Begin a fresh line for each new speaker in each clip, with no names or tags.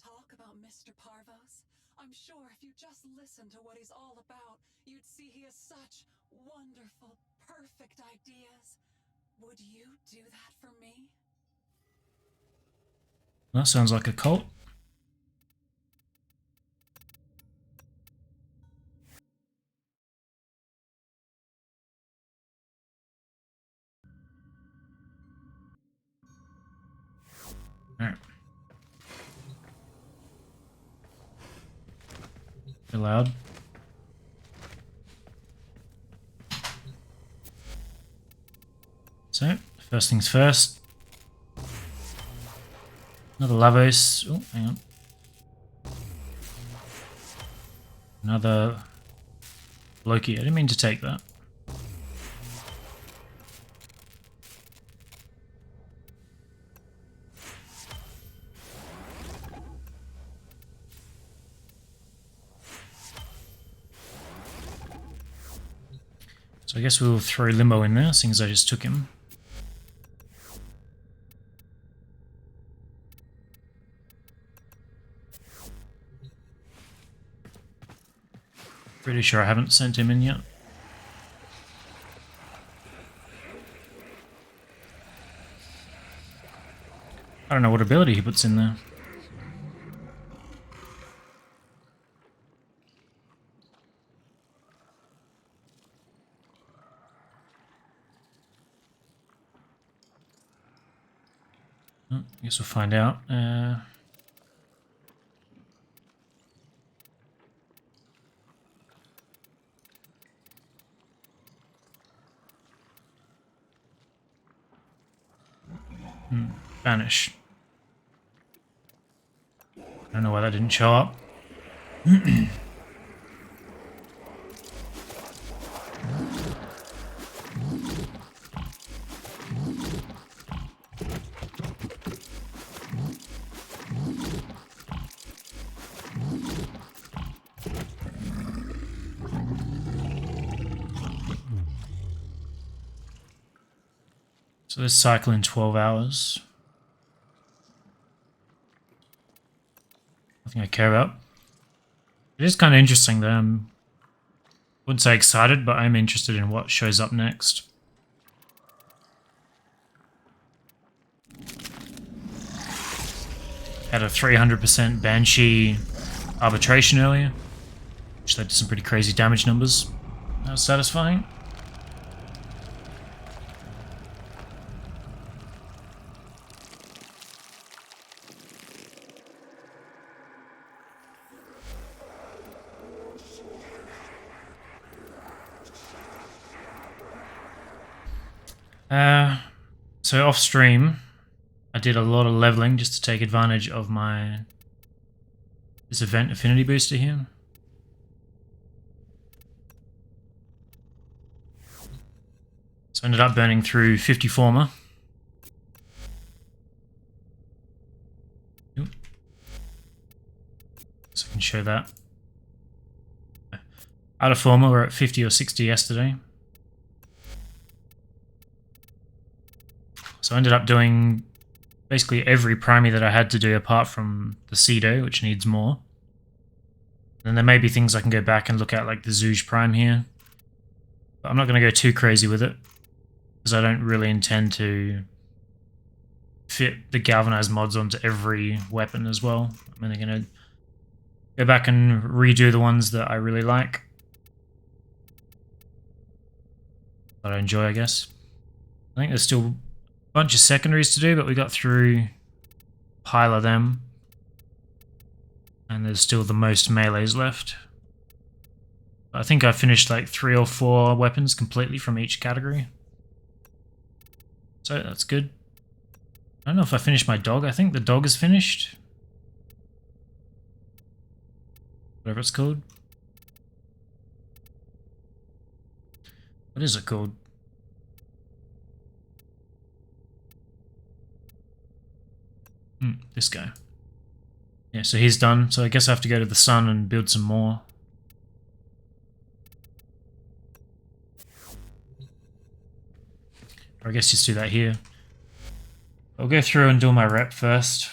talk about Mr. Parvos? I'm sure if you just listened to what he's all about, you'd see he has such wonderful, perfect ideas. Would you do that for me?
That sounds like a cult. Alright. Too loud. So, first things first. Another Lavos. Oh, hang on. Another Loki. I didn't mean to take that. So I guess we'll throw Limbo in there, seeing as I just took him. Pretty sure I haven't sent him in yet. I don't know what ability he puts in there. I guess we'll find out. Banish. I don't know why that didn't show up. So this cycle in 12 hours. Nothing I care about. It is kind of interesting though. I wouldn't say excited, but I'm interested in what shows up next. Had a 300% Banshee arbitration earlier, which led to some pretty crazy damage numbers. That was satisfying. So off stream, I did a lot of leveling just to take advantage of this event affinity booster here. So I ended up burning through 50 former. So I can show that. Out of former, we're at 50 or 60 yesterday. So I ended up doing basically every primary that I had to do apart from the Cedo, which needs more. And there may be things I can go back and look at, like the Zouge Prime here. But I'm not going to go too crazy with it, because I don't really intend to fit the galvanized mods onto every weapon as well. I'm only going to go back and redo the ones that I really like, that I enjoy, I guess. I think there's still a bunch of secondaries to do, but we got through a pile of them. And there's still the most melees left. I think I finished like 3 or 4 weapons completely from each category. So that's good. I don't know if I finished my dog. I think the dog is finished. Whatever it's called. What is it called? This guy. Yeah, so he's done. So I guess I have to go to the sun and build some more. Or I guess just do that here. I'll go through and do my rep first.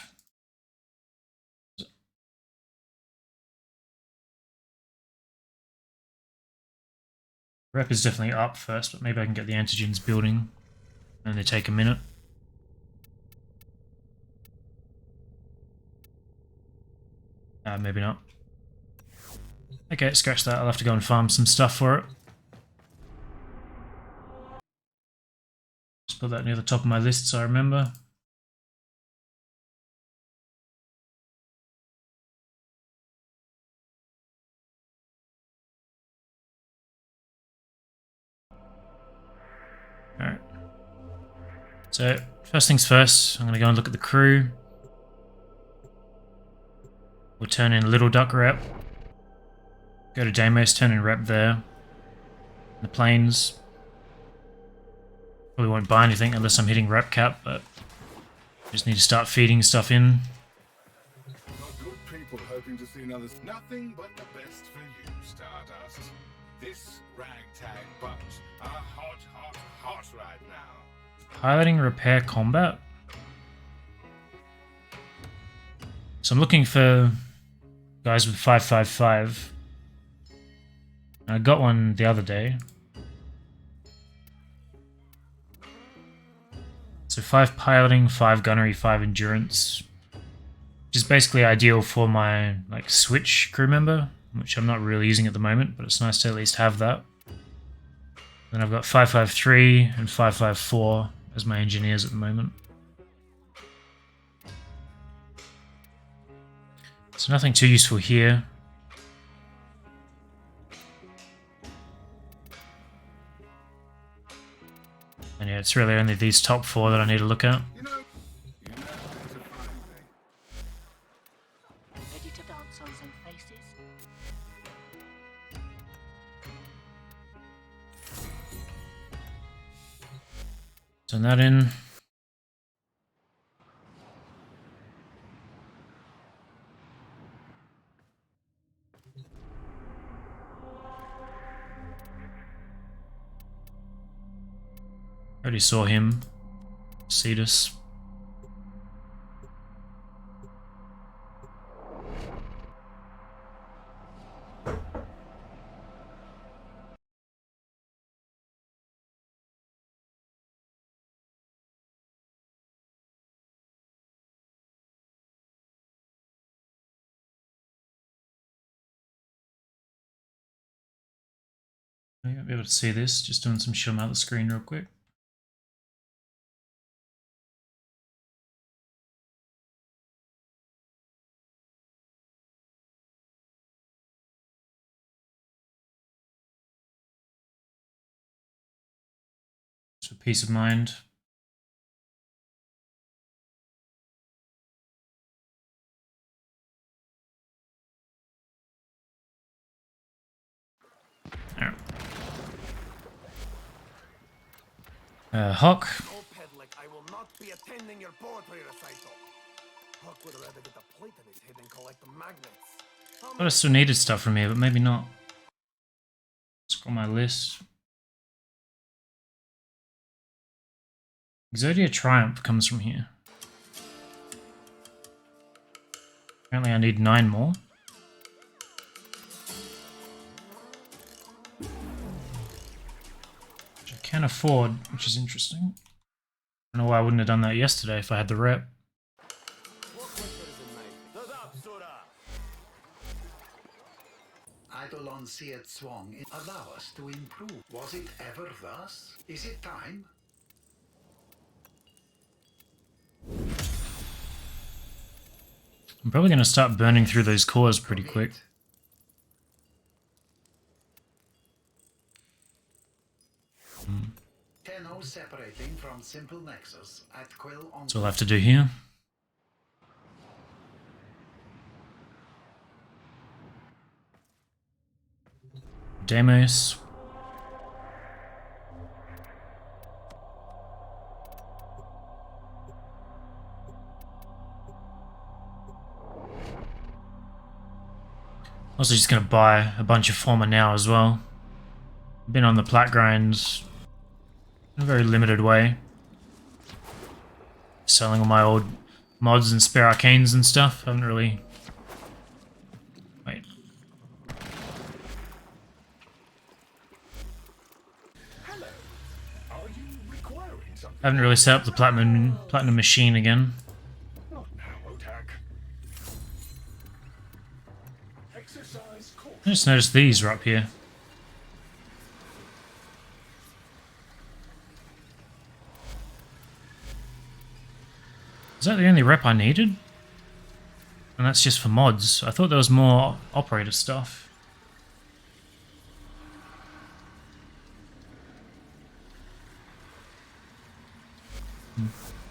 Rep is definitely up first, but maybe I can get the antigens building and they take a minute. Maybe not. Okay, scratch that. I'll have to go and farm some stuff for it. Just put that near the top of my list so I remember. Alright. So, first things first, I'm going to go and look at the crew. We'll turn in Little Duck Rep. Go to Deimos, turn in Rep there. The planes. Probably won't buy anything unless I'm hitting Rep cap, but just need to start feeding stuff in.
Good people hoping to see another. Nothing but the best for you, Stardust. This ragtag bunch are hot, hot, hot right now.
Piloting repair combat. So I'm looking for guys with 555. I got one the other day. So 5 piloting, 5 gunnery, 5 endurance. Which is basically ideal for my like switch crew member, which I'm not really using at the moment, but it's nice to at least have that. Then I've got 553 and 554 as my engineers at the moment. So nothing too useful here. And yeah, it's really only these top 4 that I need to look at.
You know where to find me.
Ready to dance on some faces?
Turn that in. Already saw him. Cetus. You might be able to see this, just doing some shit out the screen real quick. Just for peace of mind. Alright. Hawk.
No peddling. I will not be attending your poetry recital. Huck would rather get the plate in his head and collect the magnets.
Thought I still needed stuff from here, but maybe not. Scroll my list. Exodia Triumph comes from here. Apparently I need 9 more. Which I can afford, which is interesting. I don't know why I wouldn't have done that yesterday if I had the rep.
Eidolon Seat Swang allow us to improve. Was it ever thus? Is it time?
I'm probably going to start burning through those cores pretty quick.
Tenno separating from simple nexus at Quill on.
That's all I have to do here. Deimos. Also just going to buy a bunch of former now as well. Been on the plat grinds in a very limited way. Selling all my old mods and spare arcanes and stuff. Haven't really... Wait. Haven't really set up the platinum machine again.
Not now, Otak. Exercise caution.
I just noticed these are up here. Is that the only rep I needed? And that's just for mods. I thought there was more operator stuff.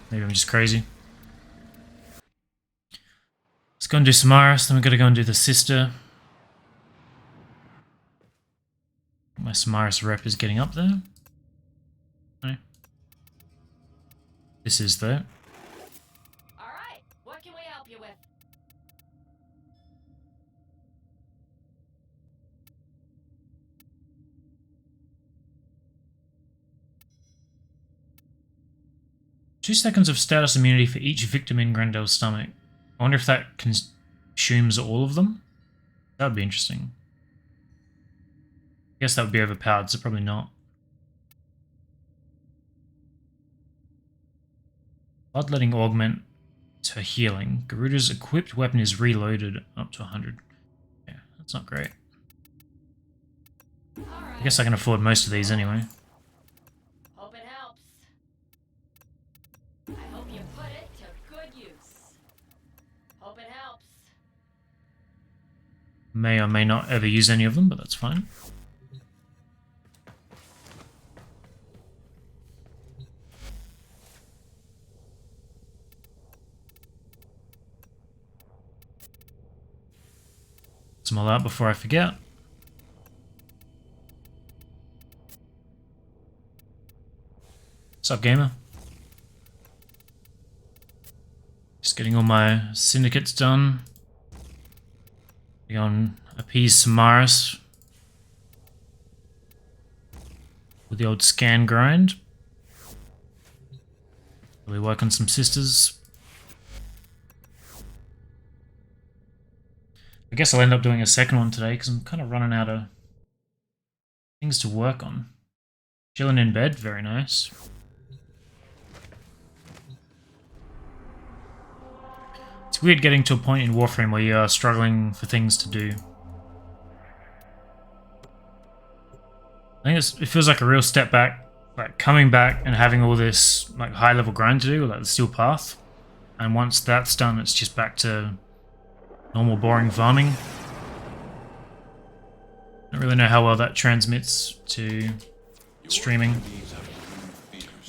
Maybe I'm just crazy. Let's go and do Samaras, then we're gonna go and do the sister. My Samaras rep is getting up there. No. This is though.
Alright, what can we help you with?
Two seconds of status immunity for each victim in Grendel's stomach. I wonder if that consumes all of them? That would be interesting. I guess that would be overpowered, so probably not. Bloodletting augment to healing. Garuda's equipped weapon is reloaded up to 100. Yeah, that's not great. I guess I can afford most of these anyway.
Hope it helps. I hope you put it to good use. Hope it helps.
May or may not ever use any of them, but that's fine. Some all out before I forget. What's up, gamer? Just getting all my syndicates done. Go on appease Samaras with the old scan grind. Really work on some sisters. I guess I'll end up doing a second one today because I'm kind of running out of things to work on. Chilling in bed, very nice. It's weird getting to a point in Warframe where you are struggling for things to do. I think it feels like a real step back, like coming back and having all this like high level grind to do, like the steel path. And once that's done, it's just back to normal boring farming. I don't really know how well that transmits to streaming.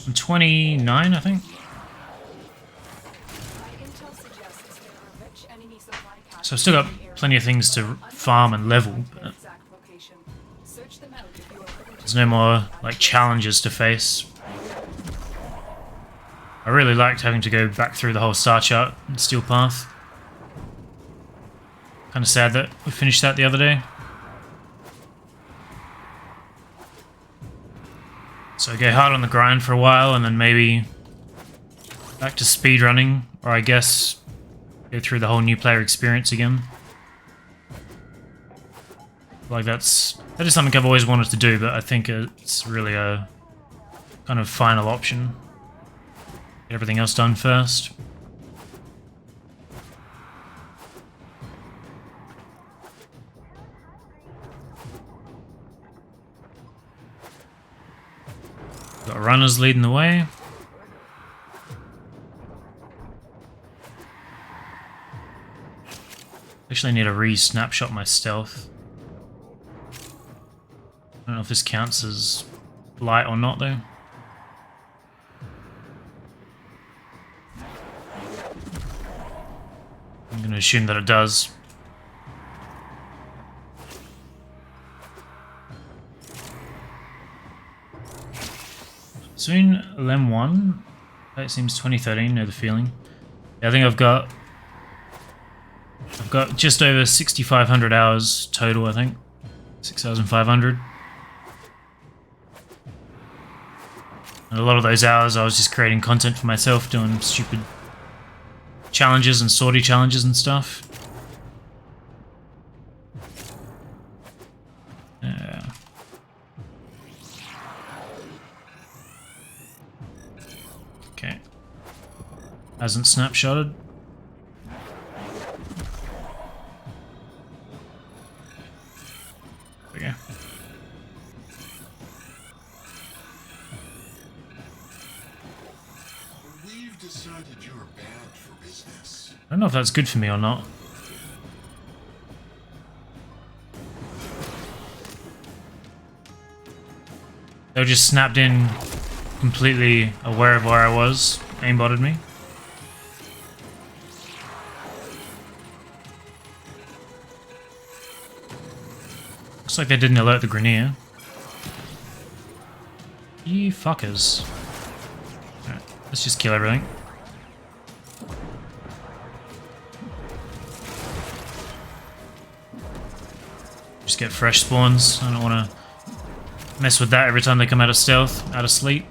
I'm 29, I think. So I've still got plenty of things to farm and level, but there's no more like challenges to face. I really liked having to go back through the whole star chart and steel path. Kind of sad that we finished that the other day. So I go hard on the grind for a while and then maybe back to speedrunning, or I guess go through the whole new player experience again. Like that is something I've always wanted to do, but I think it's really a kind of final option. Get everything else done first. Got runners leading the way. Actually, I need to re-snapshot my stealth. I don't know if this counts as light or not, though. I'm going to assume that it does. Soon, Lem 1. That seems 2013, know the feeling. Yeah, I think I've got just over 6,500 hours total, I think. 6,500. And a lot of those hours I was just creating content for myself, doing stupid challenges and sortie challenges and stuff. Okay. Hasn't snapshotted. There we go.
We've decided you're bad for business.
I don't know if that's good for me or not. They were just snapped in, completely aware of where I was, aimbotted me. Looks like they didn't alert the Grenier. You fuckers. Alright, let's just kill everything. Just get fresh spawns. I don't want to mess with that every time they come out of stealth, out of sleep.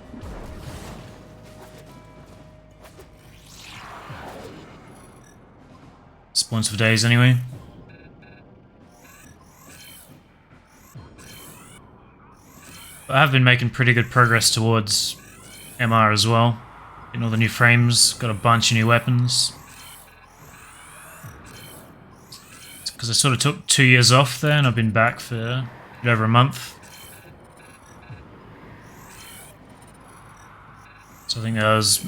Spawns for days anyway. But I have been making pretty good progress towards MR as well. Getting all the new frames, got a bunch of new weapons. Because I sort of took 2 years off there and I've been back for a bit over a month. So I think there was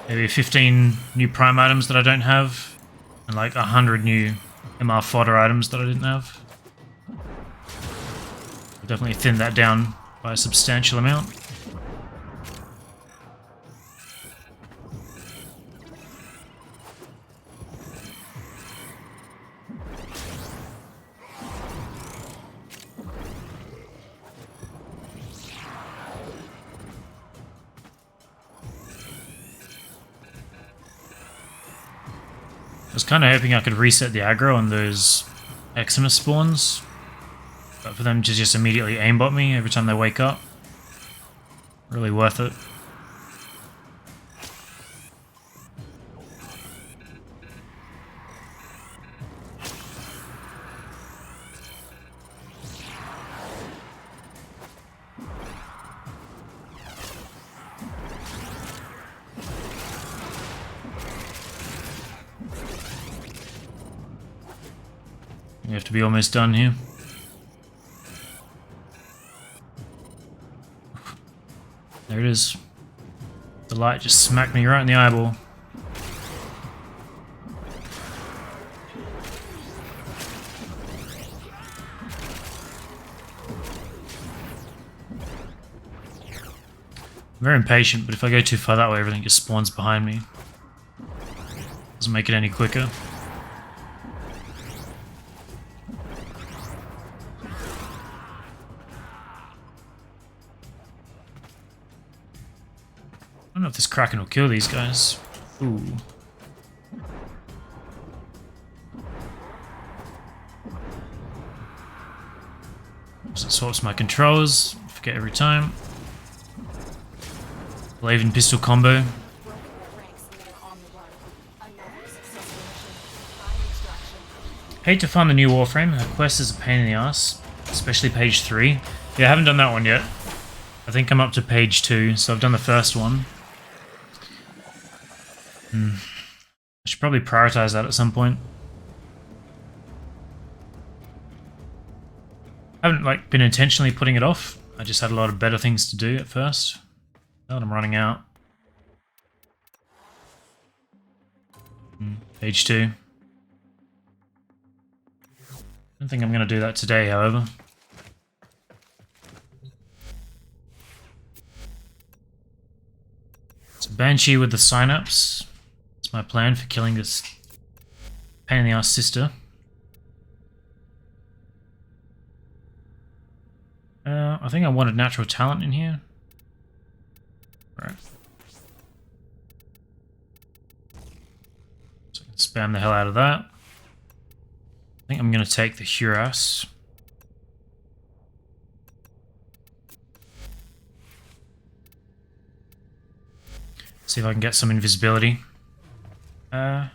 maybe 15 new prime items that I don't have, and like 100 new MR fodder items that I didn't have. I'll definitely thinned that down by a substantial amount. I was kind of hoping I could reset the aggro on those Eczema spawns, but for them to just immediately aimbot me every time they wake up, really worth it. You have to be almost done here. There it is. The light just smacked me right in the eyeball. I'm very impatient, but if I go too far that way, everything just spawns behind me. Doesn't make it any quicker. I don't know if this Kraken will kill these guys. Ooh. So it swaps my controllers. Forget every time. Blade and pistol combo. Hate to find the new warframe. The quest is a pain in the ass, especially page 3. Yeah, I haven't done that one yet. I think I'm up to page 2, so I've done the first one. I should probably prioritize that at some point. I haven't been intentionally putting it off. I just had a lot of better things to do at first. Now that I'm running out. Page 2. I don't think I'm going to do that today, however. It's a Banshee with the synapse. That's my plan for killing this pain in the ass sister. I think I wanted natural talent in here. Right. So I can spam the hell out of that. I think I'm going to take the Hurass. See if I can get some invisibility. Check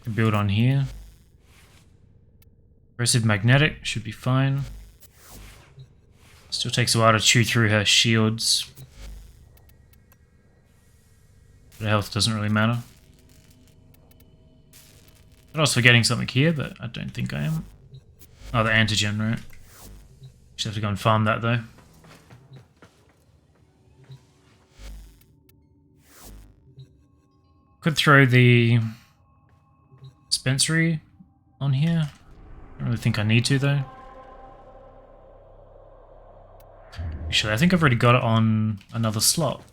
the build on here. Aggressive magnetic should be fine. Still takes a while to chew through her shields. But health doesn't really matter. I was forgetting something here, but I don't think I am. Oh, the antigen, right? Just have to go and farm that though. Could throw the dispensary on here. I don't really think I need to though. Actually, I think I've already got it on another slot.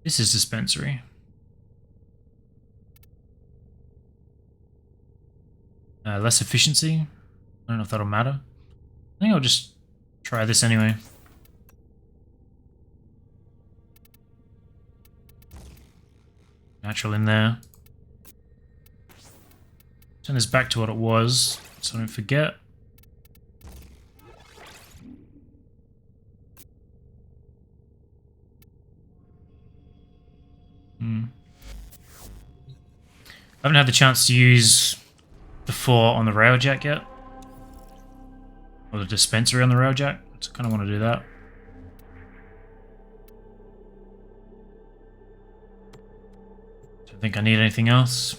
This is dispensary. Less efficiency. I don't know if that'll matter. I think I'll just try this anyway. Natural in there. Turn this back to what it was, so I don't forget. I haven't had the chance to use the 4 on the Railjack yet. Or the dispensary on the Railjack. So I kind of want to do that. Don't think I need anything else.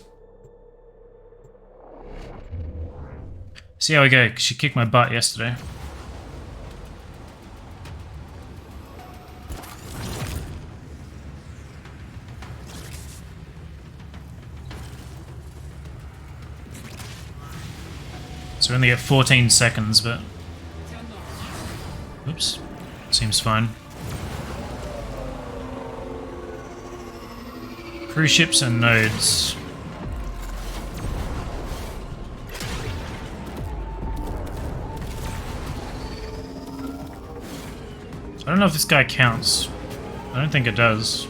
See how we go. She kicked my butt yesterday. So we only get 14 seconds, but... Oops. Seems fine. Cruise ships and nodes. I don't know if this guy counts. I don't think it does.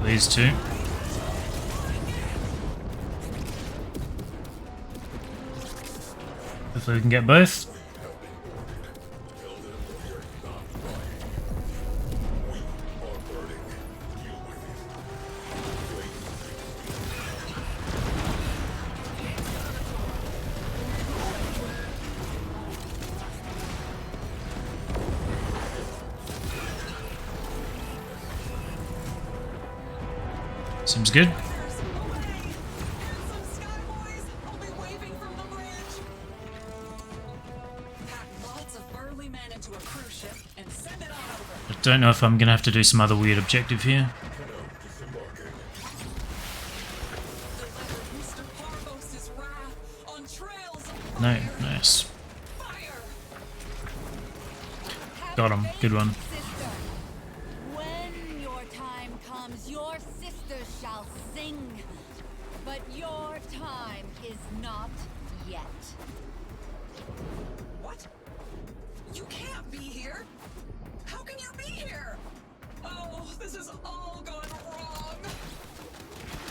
These two. Hopefully we can get both. Seems good. I don't know if I'm gonna have to do some other weird objective here. No, nice. Got him. Good one.
When your time comes, your sisters shall sing. But your time is not yet.
What? You can't be here. How can you be here? Oh, this has all gone wrong.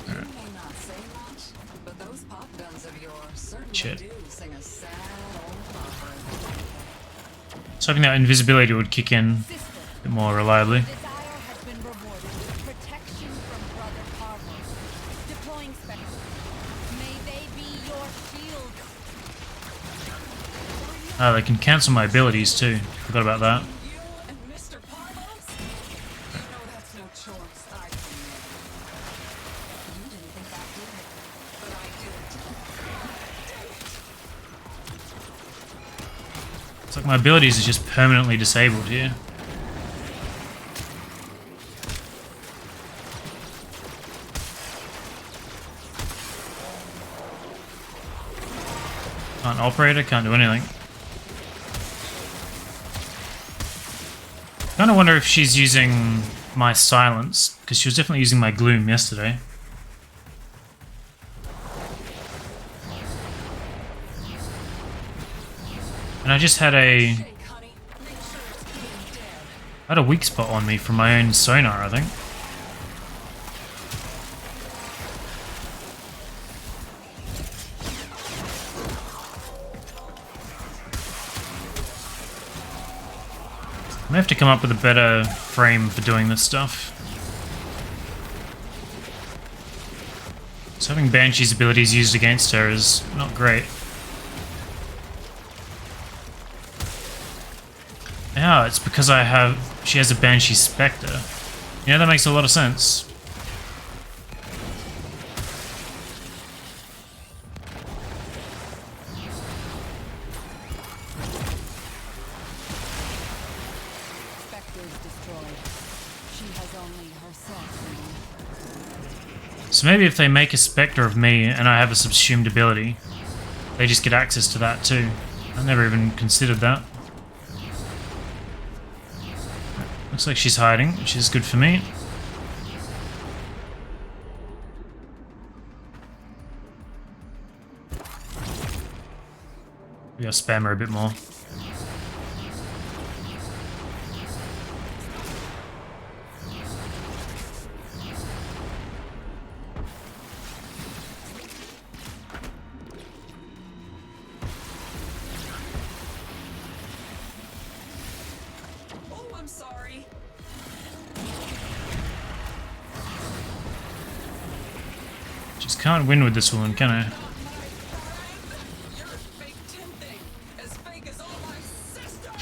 You may not say much, but those pop guns of yours certainly do sing a sad old opera.
I was hoping that invisibility would kick in a bit more reliably.
Desire has been rewarded with protection from Brother Carlos. Deploying Spectre. May they be your shield.
Ah, they can cancel my abilities too. Forgot about that.
You and Mr. Parvos? You know that's no choice I can make. You didn't think I did it, but I did it.
It's like my abilities are just permanently disabled here. Can't operate it, can't do anything. I kind of wonder if she's using my silence, because she was definitely using my gloom yesterday. And I just had a weak spot on me from my own sonar, I think. I have to come up with a better frame for doing this stuff. So having Banshee's abilities used against her is not great. Yeah, it's because she has a Banshee Spectre. Yeah, that makes a lot of sense. So maybe if they make a Spectre of me and I have a subsumed ability, they just get access to that too. I never even considered that. Looks like she's hiding, which is good for me. Maybe I'll spam her a bit more.
Oh, I'm sorry.
Just can't win with this woman, can I?
You're as fake tin thing, as fake as all my sisters.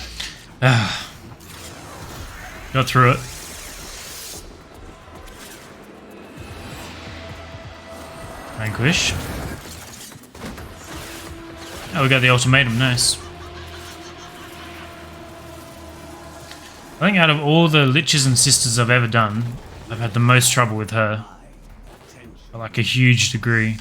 Got through it. Vanquish. Oh, we got the ultimatum, nice. I think out of all the liches and sisters I've ever done, I've had the most trouble with her. By like a huge degree.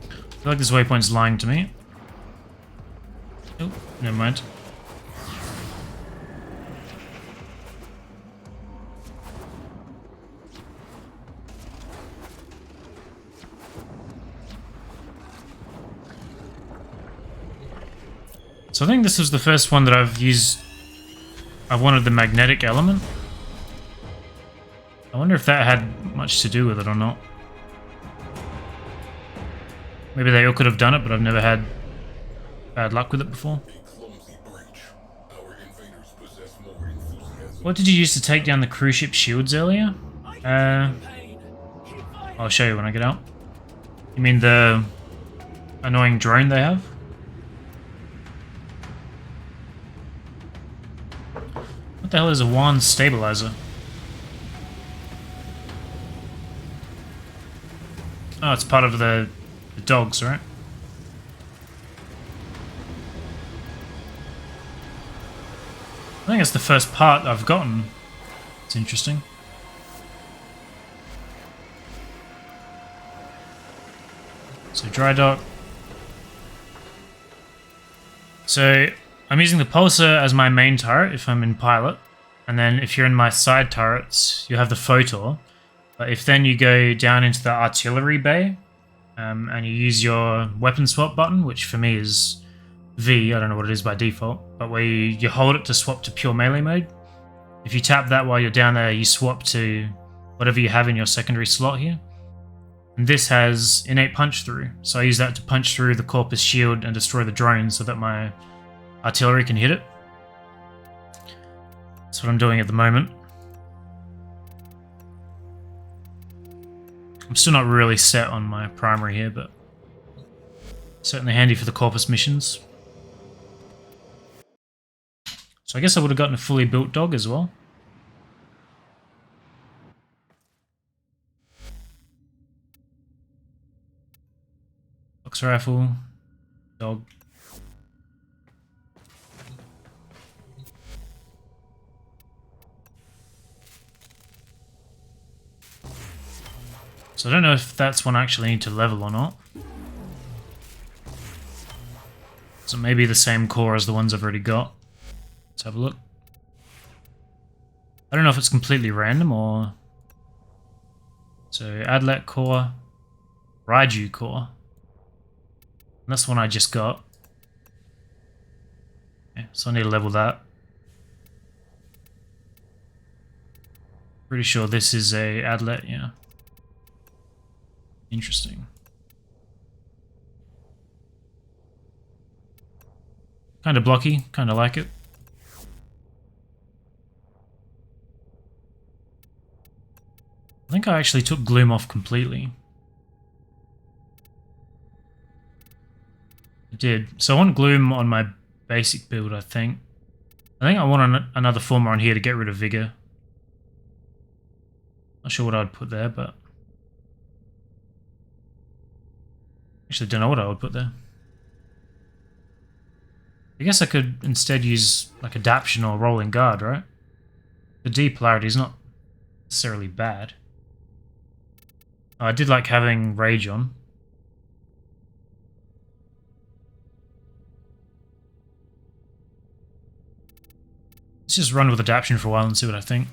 I feel like this waypoint's lying to me. Oh, never mind. So I think this was the first one that I've used. I wanted the magnetic element. I wonder if that had much to do with it or not. Maybe they all could have done it, but I've never had bad luck with it before. What did you use to take down the cruise ship shields earlier? I'll show you when I get out. You mean the annoying drone they have? What the hell is a wand stabilizer? Oh, it's part of the dogs, right? I think it's the first part I've gotten. It's interesting. So dry dock. So I'm using the pulsar as my main turret if I'm in pilot, and then if you're in my side turrets, you have the photor. But if then you go down into the artillery bay, and you use your weapon swap button, which for me is V, I don't know what it is by default, but where you hold it to swap to pure melee mode. If you tap that while you're down there, you swap to whatever you have in your secondary slot here. And this has innate punch through, so I use that to punch through the Corpus shield and destroy the drone so that my artillery can hit it. That's what I'm doing at the moment. I'm still not really set on my primary here, but certainly handy for the Corpus missions. So I guess I would have gotten a fully built dog as well. Box rifle, dog. So I don't know if that's one I actually need to level or not. So maybe the same core as the ones I've already got. Let's have a look. I don't know if it's completely random or... So Adlet core, Raiju core. And that's the one I just got. Okay, so I need to level that. Pretty sure this is a Adlet, yeah. Interesting. Kind of blocky, kind of like it. I think I actually took Gloom off completely. I did. So I want Gloom on my basic build, I think. I think I want another former on here to get rid of Vigor. Not sure what I'd put there, but... Actually, don't know what I would put there. I guess I could instead use like Adaption or Rolling Guard, right? The D polarity is not necessarily bad. Oh, I did like having Rage on. Let's just run with Adaption for a while and see what I think.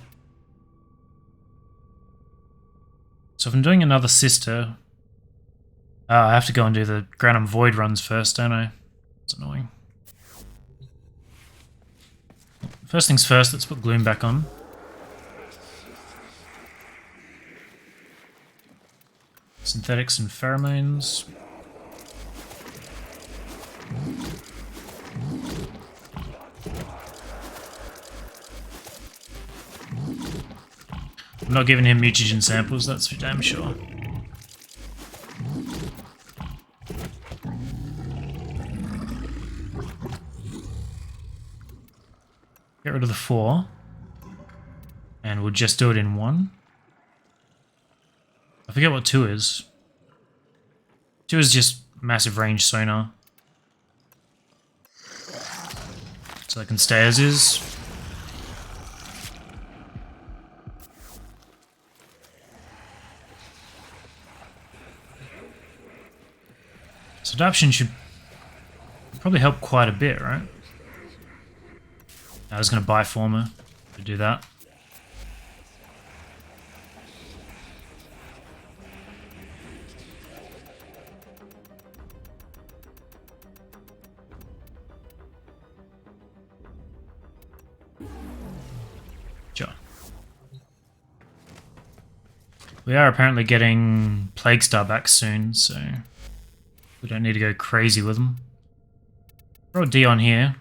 So if I'm doing another sister, I have to go and do the Granum Void runs first, don't I? It's annoying. First things first, let's put Gloom back on. Synthetics and pheromones. I'm not giving him mutagen samples, that's for damn sure. Get rid of the 4. And we'll just do it in 1. I forget what 2 is. 2 is just massive range sonar. So I can stay as is. So adaptation should probably help quite a bit, right? I was going to buy former to do that. Sure. We are apparently getting Plague Star back soon, so we don't need to go crazy with them. Throw a D on here.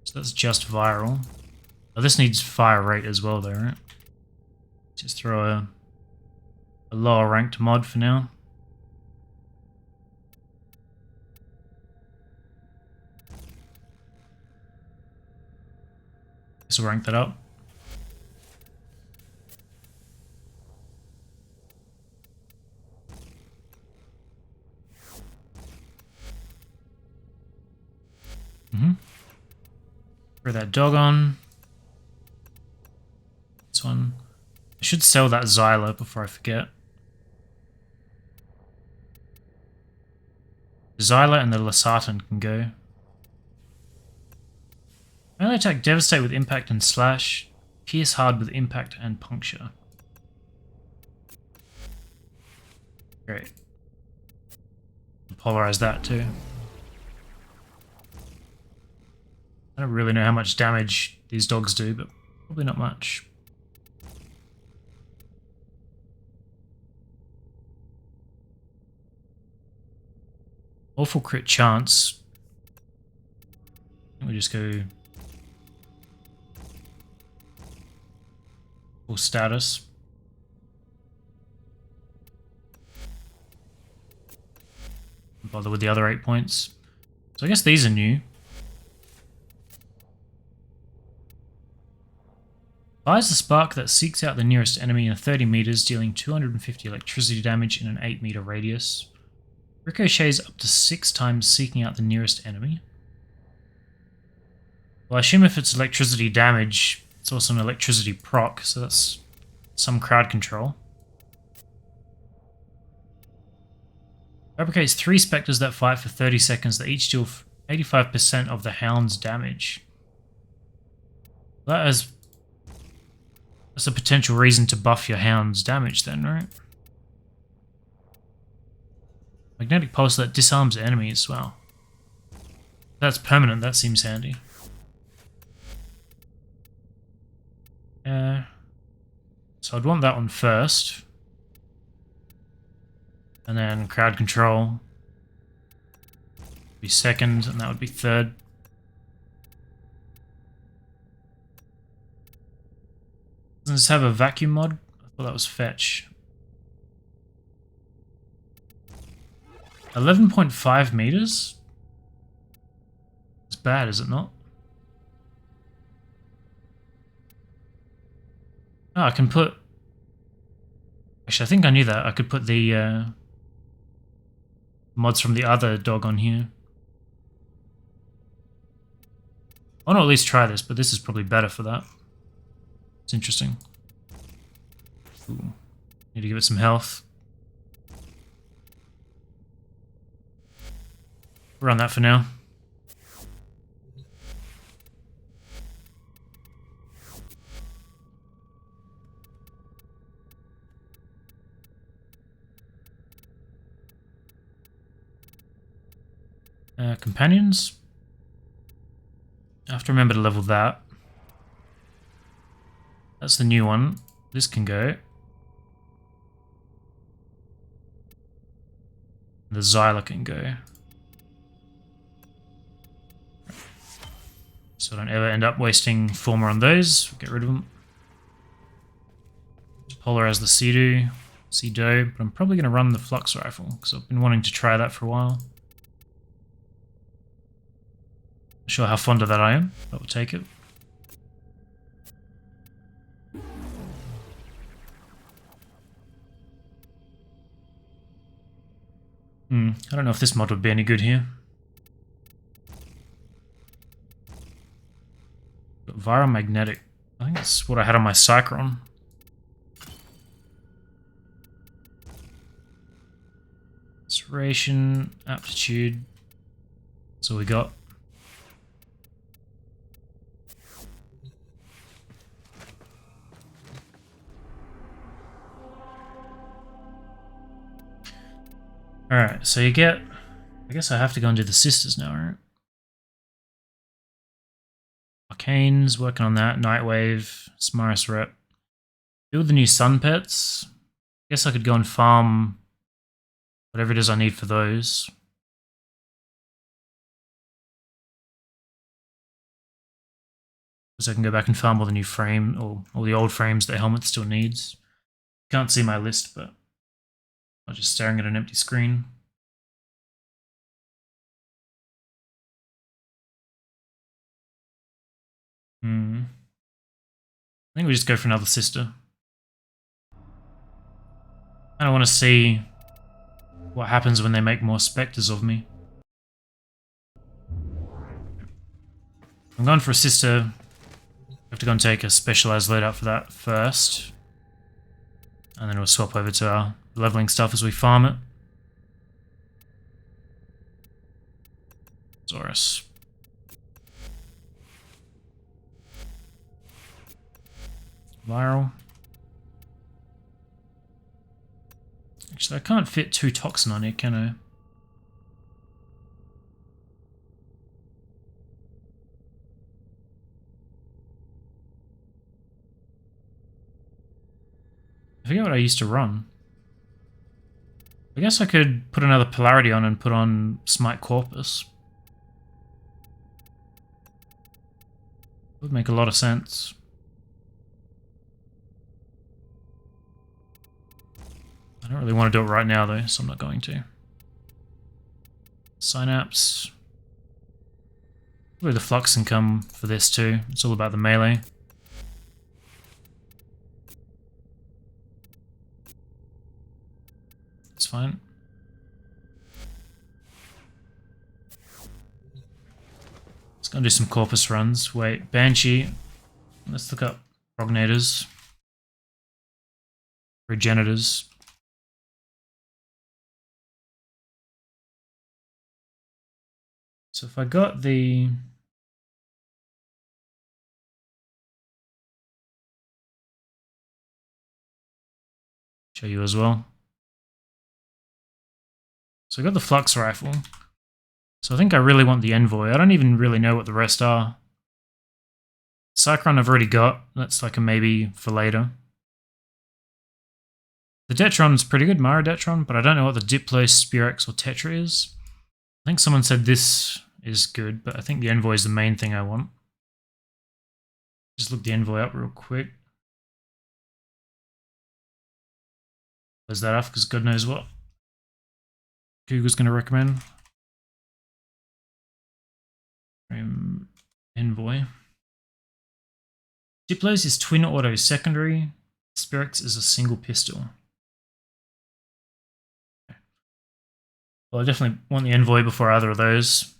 So that's just viral. Oh, this needs fire rate as well though, right? Just throw a lower ranked mod for now. Guess we'll rank that up. Throw that dog on. This one. I should sell that Xyla before I forget. The Xyla and the Lasatan can go. Melee attack devastate with impact and slash. Pierce hard with impact and puncture. Great. Polarize that too. I don't really know how much damage these dogs do, but probably not much. Awful crit chance. We just go full status. Don't bother with the other 8 points. So I guess these are new. Fires a spark that seeks out the nearest enemy in 30 meters, dealing 250 electricity damage in an 8 meter radius. Ricochets up to 6 times, seeking out the nearest enemy. Well, I assume if it's electricity damage, it's also an electricity proc, so that's some crowd control. Fabricates 3 specters that fight for 30 seconds that each deal 85% of the hound's damage. That's a potential reason to buff your hound's damage then, right? Magnetic pulse that disarms enemies as well. That's permanent, that seems handy. So I'd want that one first. And then crowd control would be second, and that would be third. Doesn't this have a vacuum mod? I thought that was fetch. 11.5 meters? It's bad, is it not? Oh, I can put... Actually, I think I knew that. I could put the mods from the other dog on here. I'll not at least try this, but this is probably better for that. It's interesting. Ooh. Need to give it some health. Run that for now. Companions. I have to remember to level that. That's the new one. This can go. The Xyla can go. So I don't ever end up wasting Former on those. Get rid of them. Polar as the Sea-Doo, but I'm probably going to run the Flux Rifle, because I've been wanting to try that for a while. Not sure how fond of that I am, but we'll take it. I don't know if this mod would be any good here. Got Viromagnetic. I think that's what I had on my Cycron. Inspiration, aptitude. That's all we got. Alright, so you get... I guess I have to go and do the sisters now, right? Arcane's working on that. Nightwave, Smaris Rep. Build the new Sun Pets. I guess I could go and farm whatever it is I need for those. So I can go back and farm all the new frame, or all the old frames that Helmet still needs. Can't see my list, but I'm just staring at an empty screen. I think we just go for another sister. I don't want to see what happens when they make more specters of me. I'm going for a sister. I have to go and take a specialized loadout for that first. And then we'll swap over to our leveling stuff as we farm it. Zorus. Viral. Actually, I can't fit 2 toxin on here, can I? I forget what I used to run. I guess I could put another polarity on and put on Smite Corpus. Would make a lot of sense. I don't really want to do it right now though, so I'm not going to. Synapse. Probably the Flux can come for this too. It's all about the melee. It's fine. Let's go and do some Corpus runs. Wait, Banshee. Let's look up Prognators. Regenitors. So if I got the... Show you as well. So I got the Flux Rifle. So I think I really want the Envoy. I don't even really know what the rest are. Cyclone I've already got. That's like a maybe for later. The Detron's pretty good, Mara Detron, but I don't know what the Diplo, Spirex, or Tetra is. I think someone said this is good, but I think the Envoy is the main thing I want. Just look the Envoy up real quick. Close that off because God knows what Google's going to recommend. Envoy. Diplo's is twin auto secondary. Spirex is a single pistol. Well, I definitely want the Envoy before either of those.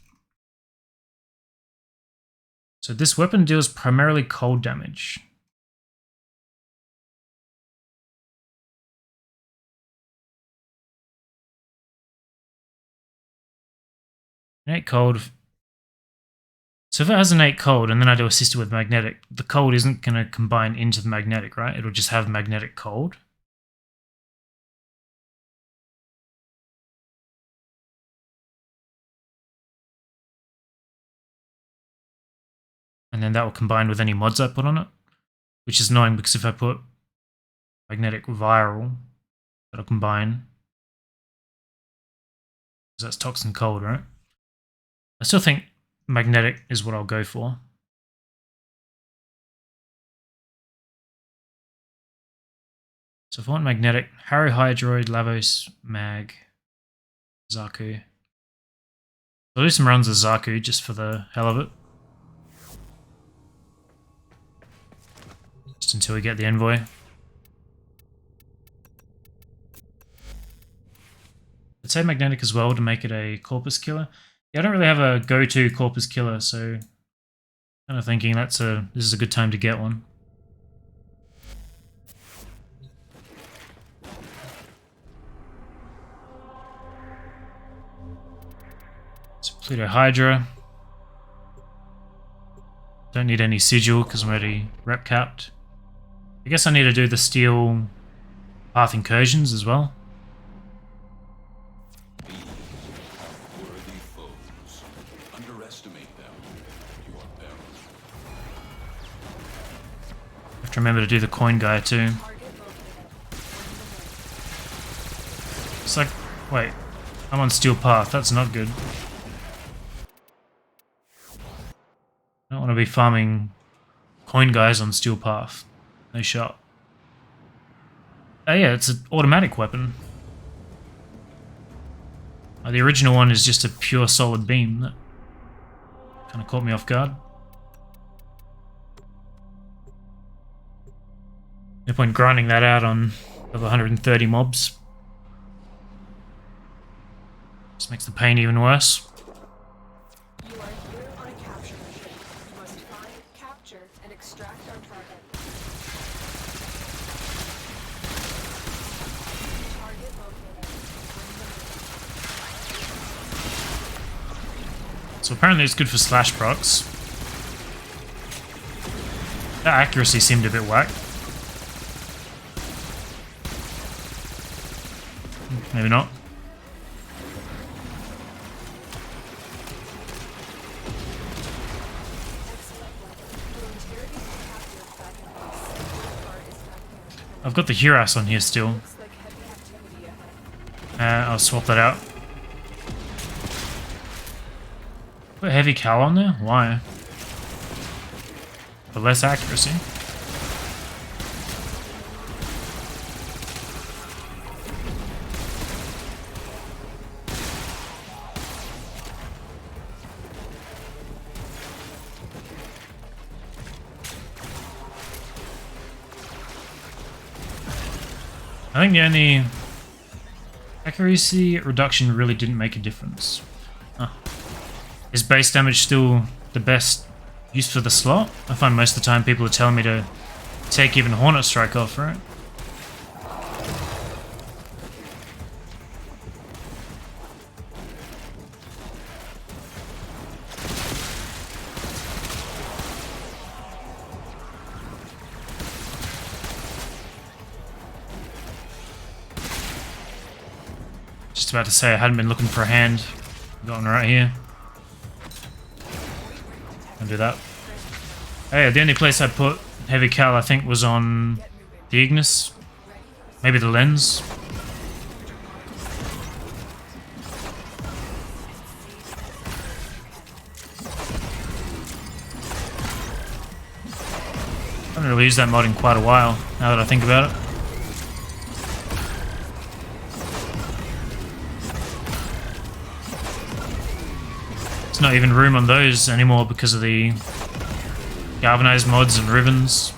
So this weapon deals primarily cold damage. Innate cold. So if it has innate cold and then I do assist it with magnetic, the cold isn't going to combine into the magnetic, right? It'll just have magnetic cold. And then that will combine with any mods I put on it, which is annoying because if I put magnetic viral, that'll combine. Because that's toxin cold, right? I still think magnetic is what I'll go for. So if I want magnetic, Harrow Hydroid, Lavos, Mag, Zaku. I'll do some runs of Zaku just for the hell of it. Just until we get the Envoy. I'd say magnetic as well to make it a Corpus Killer. Yeah, I don't really have a go-to Corpus Killer, so kind of thinking this is a good time to get one. So Pluto Hydra. Don't need any sigil because I'm already rep capped. I guess I need to do the steel path incursions as well.
Worthy foes. Underestimate them. You are barren.
Have to remember to do the coin guy too. It's like, wait, I'm on steel path. That's not good. I don't want to be farming coin guys on steel path. No shot. Oh yeah, it's an automatic weapon. The original one is just a pure solid beam. That kind of caught me off guard. No point grinding that out on over 130 mobs. Just makes the pain even worse.
You are here on a capture mission. You must find, capture, and extract our target. Target located.
So apparently it's good for slash procs. That accuracy seemed a bit whack. Maybe not. I've got the Huras on here still.
Looks like heavy activity ahead.
I'll swap that out. Put heavy cal on there? Why? For less accuracy. I think the only accuracy reduction really didn't make a difference. Huh. Is base damage still the best use for the slot? I find most of the time people are telling me to take even Hornet Strike off, right? Just about to say I hadn't been looking for a hand. Got one right here. I'll do that. Oh yeah, the only place I put heavy cal I think was on the Ignis. Maybe the lens. I haven't really used that mod in quite a while, now that I think about it. There's not even room on those anymore because of the galvanized mods and ribbons.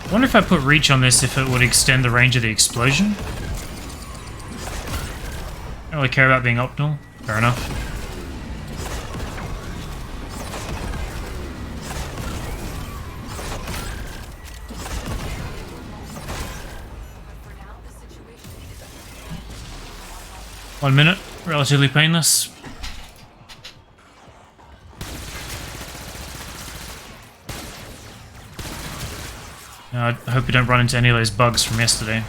I wonder if I put reach on this, if it would extend the range of the explosion. I don't really care about being optimal. Fair enough. One minute, relatively painless. Now, I hope we don't run into any of those bugs from yesterday.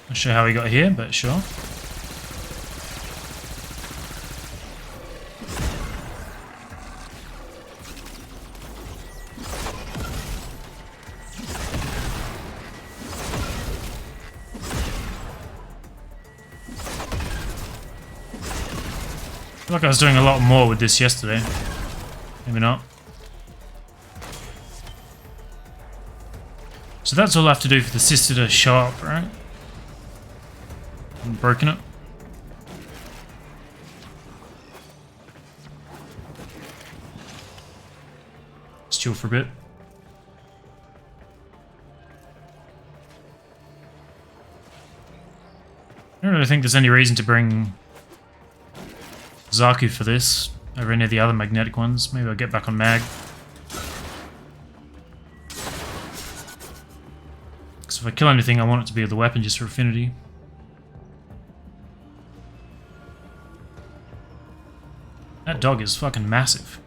Not sure how we got here, but sure. I feel like I was doing a lot more with this yesterday. Maybe not. So that's all I have to do for the sister to show up, right? I'm broken it. Let's chill for a bit. I don't really think there's any reason to bring Zaku for this over any of the other magnetic ones. Maybe I'll get back on mag. Because if I kill anything, I want it to be the weapon just for affinity. That dog is fucking massive.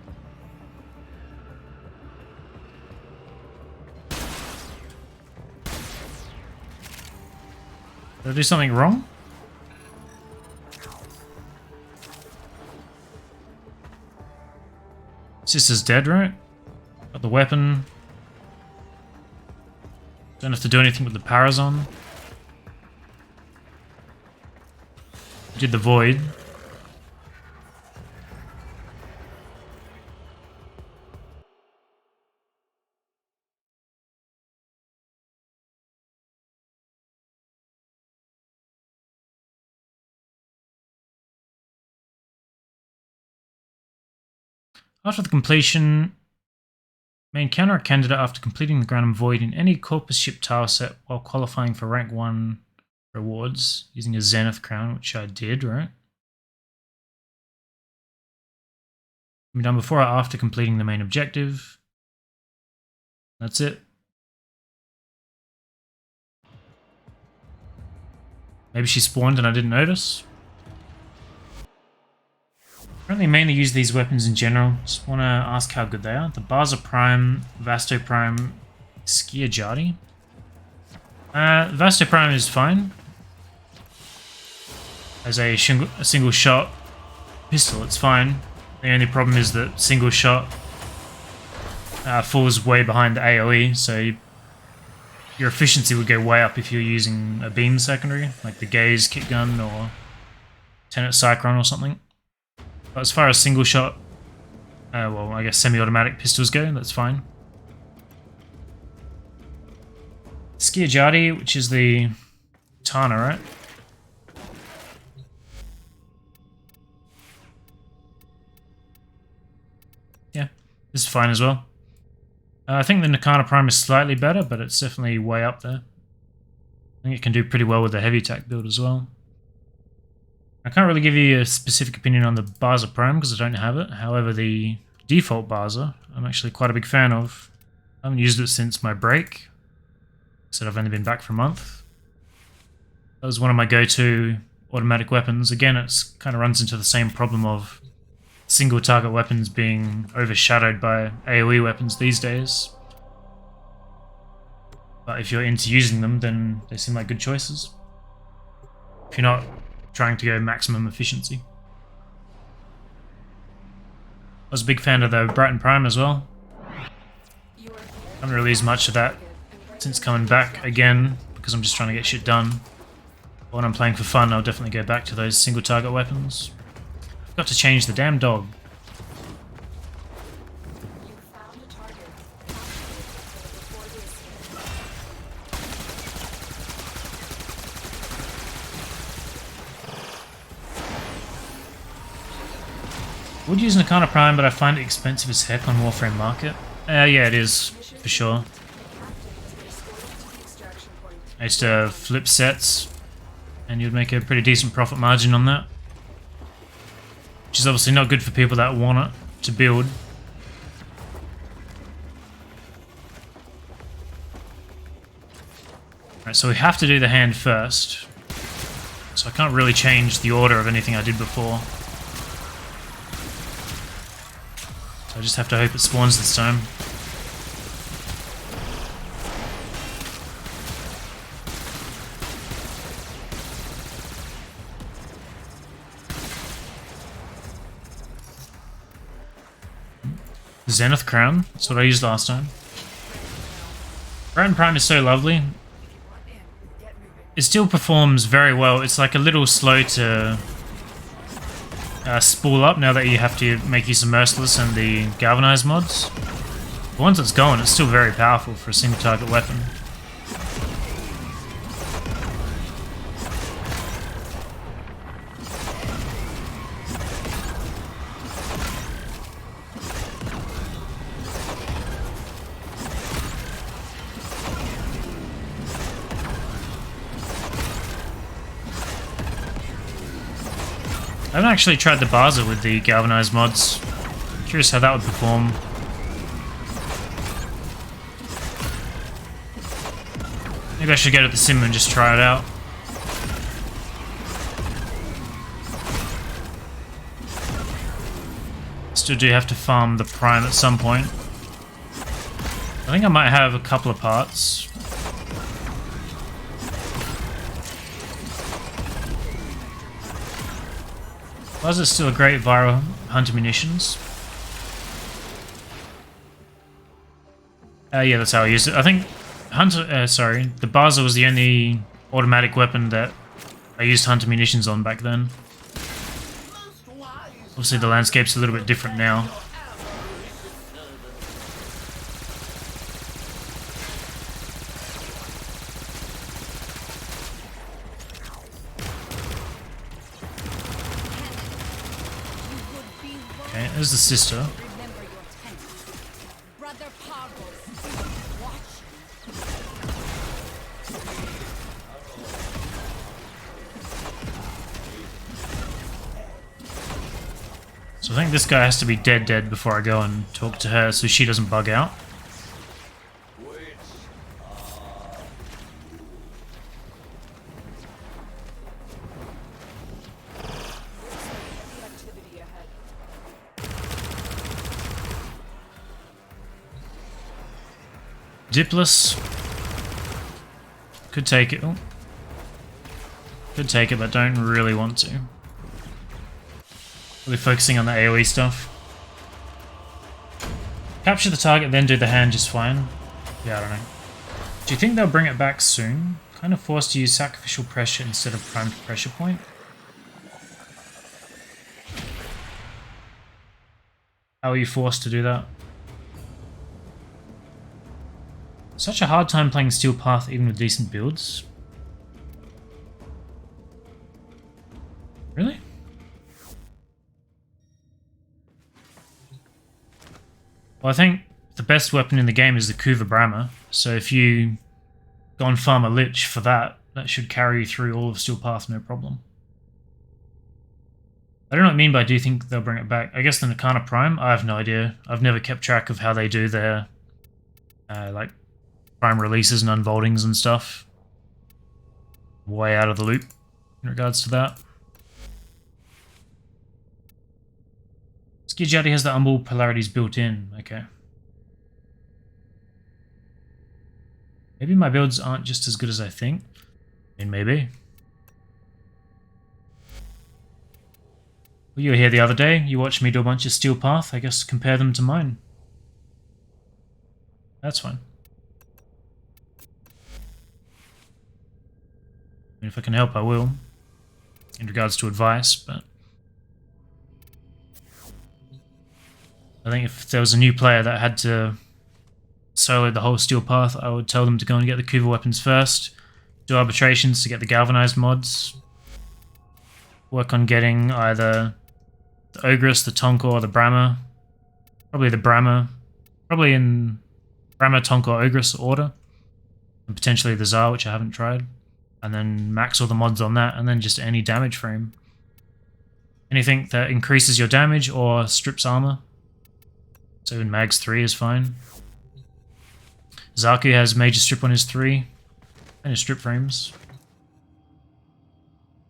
Did I do something wrong? Sister's dead, right? Got the weapon. Don't have to do anything with the Parazon. Did the void. After the completion, may encounter a candidate after completing the Granum Void in any Corpus ship tile set while qualifying for rank 1 rewards using a Zenith crown, which I did, right? Can be done before or after completing the main objective. That's it. Maybe she spawned and I didn't notice. Currently mainly use these weapons in general. Just want to ask how good they are. The Barza Prime, Vasto Prime, Skiajati. Vasto Prime is fine. As a single shot pistol, it's fine. The only problem is that single shot falls way behind the AoE, so your efficiency would go way up if you're using a beam secondary, like the Gaze Kick Gun or Tenet Cyclone or something. But as far as single shot, well, I guess semi-automatic pistols go, that's fine. Skiajati, which is the Tana, right? Yeah, this is fine as well. I think the Nakana Prime is slightly better, but it's definitely way up there. think it can do pretty well with the heavy attack build as well. I can't really give you a specific opinion on the Barza Prime because I don't have it. However, the default Barza, I'm actually quite a big fan of. I haven't used it since my break. Said I've only been back for a month. That was one of my go-to automatic weapons. Again, it kind of runs into the same problem of single target weapons being overshadowed by AoE weapons these days. But if you're into using them, then they seem like good choices. If you're not trying to go maximum efficiency. I was a big fan of the Brighton Prime as well. Haven't really used much of that since coming back again, because I'm just trying to get shit done. But when I'm playing for fun, I'll definitely go back to those single target weapons. I forgot to change the damn dog. Would use an Arcana Prime, but I find it expensive as heck on Warframe Market. Yeah, it is, for sure. I used to flip sets, and you'd make a pretty decent profit margin on that. Which is obviously not good for people that want it to build. Alright, so we have to do the hand first. So I can't really change the order of anything I did before. I just have to hope it spawns this time. Zenith Crown, that's what I used last time. Brighton Prime is so lovely. It still performs very well. It's like a little slow to spool up now that you have to make use of Merciless and the Galvanized mods. But once it's going, it's still very powerful for a single target weapon. I haven't actually tried the Barza with the Galvanized mods. Curious how that would perform. Maybe I should go to the sim and just try it out. Still do have to farm the Prime at some point. I think I might have a couple of parts. Barza is still a great viral hunter munitions. Yeah, that's how I used it. I think the Barza was the only automatic weapon that I used hunter munitions on back then. Obviously the landscape's a little bit different now. Okay, there's the sister. So I think this guy has to be dead before I go and talk to her so she doesn't bug out. Dipless. Could take it. Oh. Could take it, but don't really want to. Really focusing on the AoE stuff. Capture the target, then do the hand just fine. Yeah, I don't know. Do you think they'll bring it back soon? Kind of forced to use sacrificial pressure instead of primed pressure point. How are you forced to do that? Such a hard time playing Steel Path even with decent builds. Really? Well, I think the best weapon in the game is the Kuva Brahma, so if you go and farm a Lich for that, that should carry you through all of Steel Path, no problem. I don't know what I mean by do you think they'll bring it back? I guess the Nakana Prime? I have no idea. I've never kept track of how they do their like Prime releases and unfoldings and stuff. Way out of the loop in regards to that. Skijati has the Umbral polarities built in. Okay. Maybe my builds aren't just as good as I think. I mean, maybe. Well, you were here the other day. You watched me do a bunch of Steel Path. I guess compare them to mine. That's fine. I mean, if I can help, I will. In regards to advice, but... I think if there was a new player that had to solo the whole Steel Path, I would tell them to go and get the Kuva weapons first, do arbitrations to get the galvanized mods, work on getting either the Ogress, the Tonka, or the Brahma. Probably the Brahma. Probably in Brahma, Tonka, or Ogress order. And potentially the Tsar, which I haven't tried. And then max all the mods on that, and then just any damage frame. Anything that increases your damage or strips armor. So in Mags 3 is fine. Zaku has major strip on his 3. And his strip frames.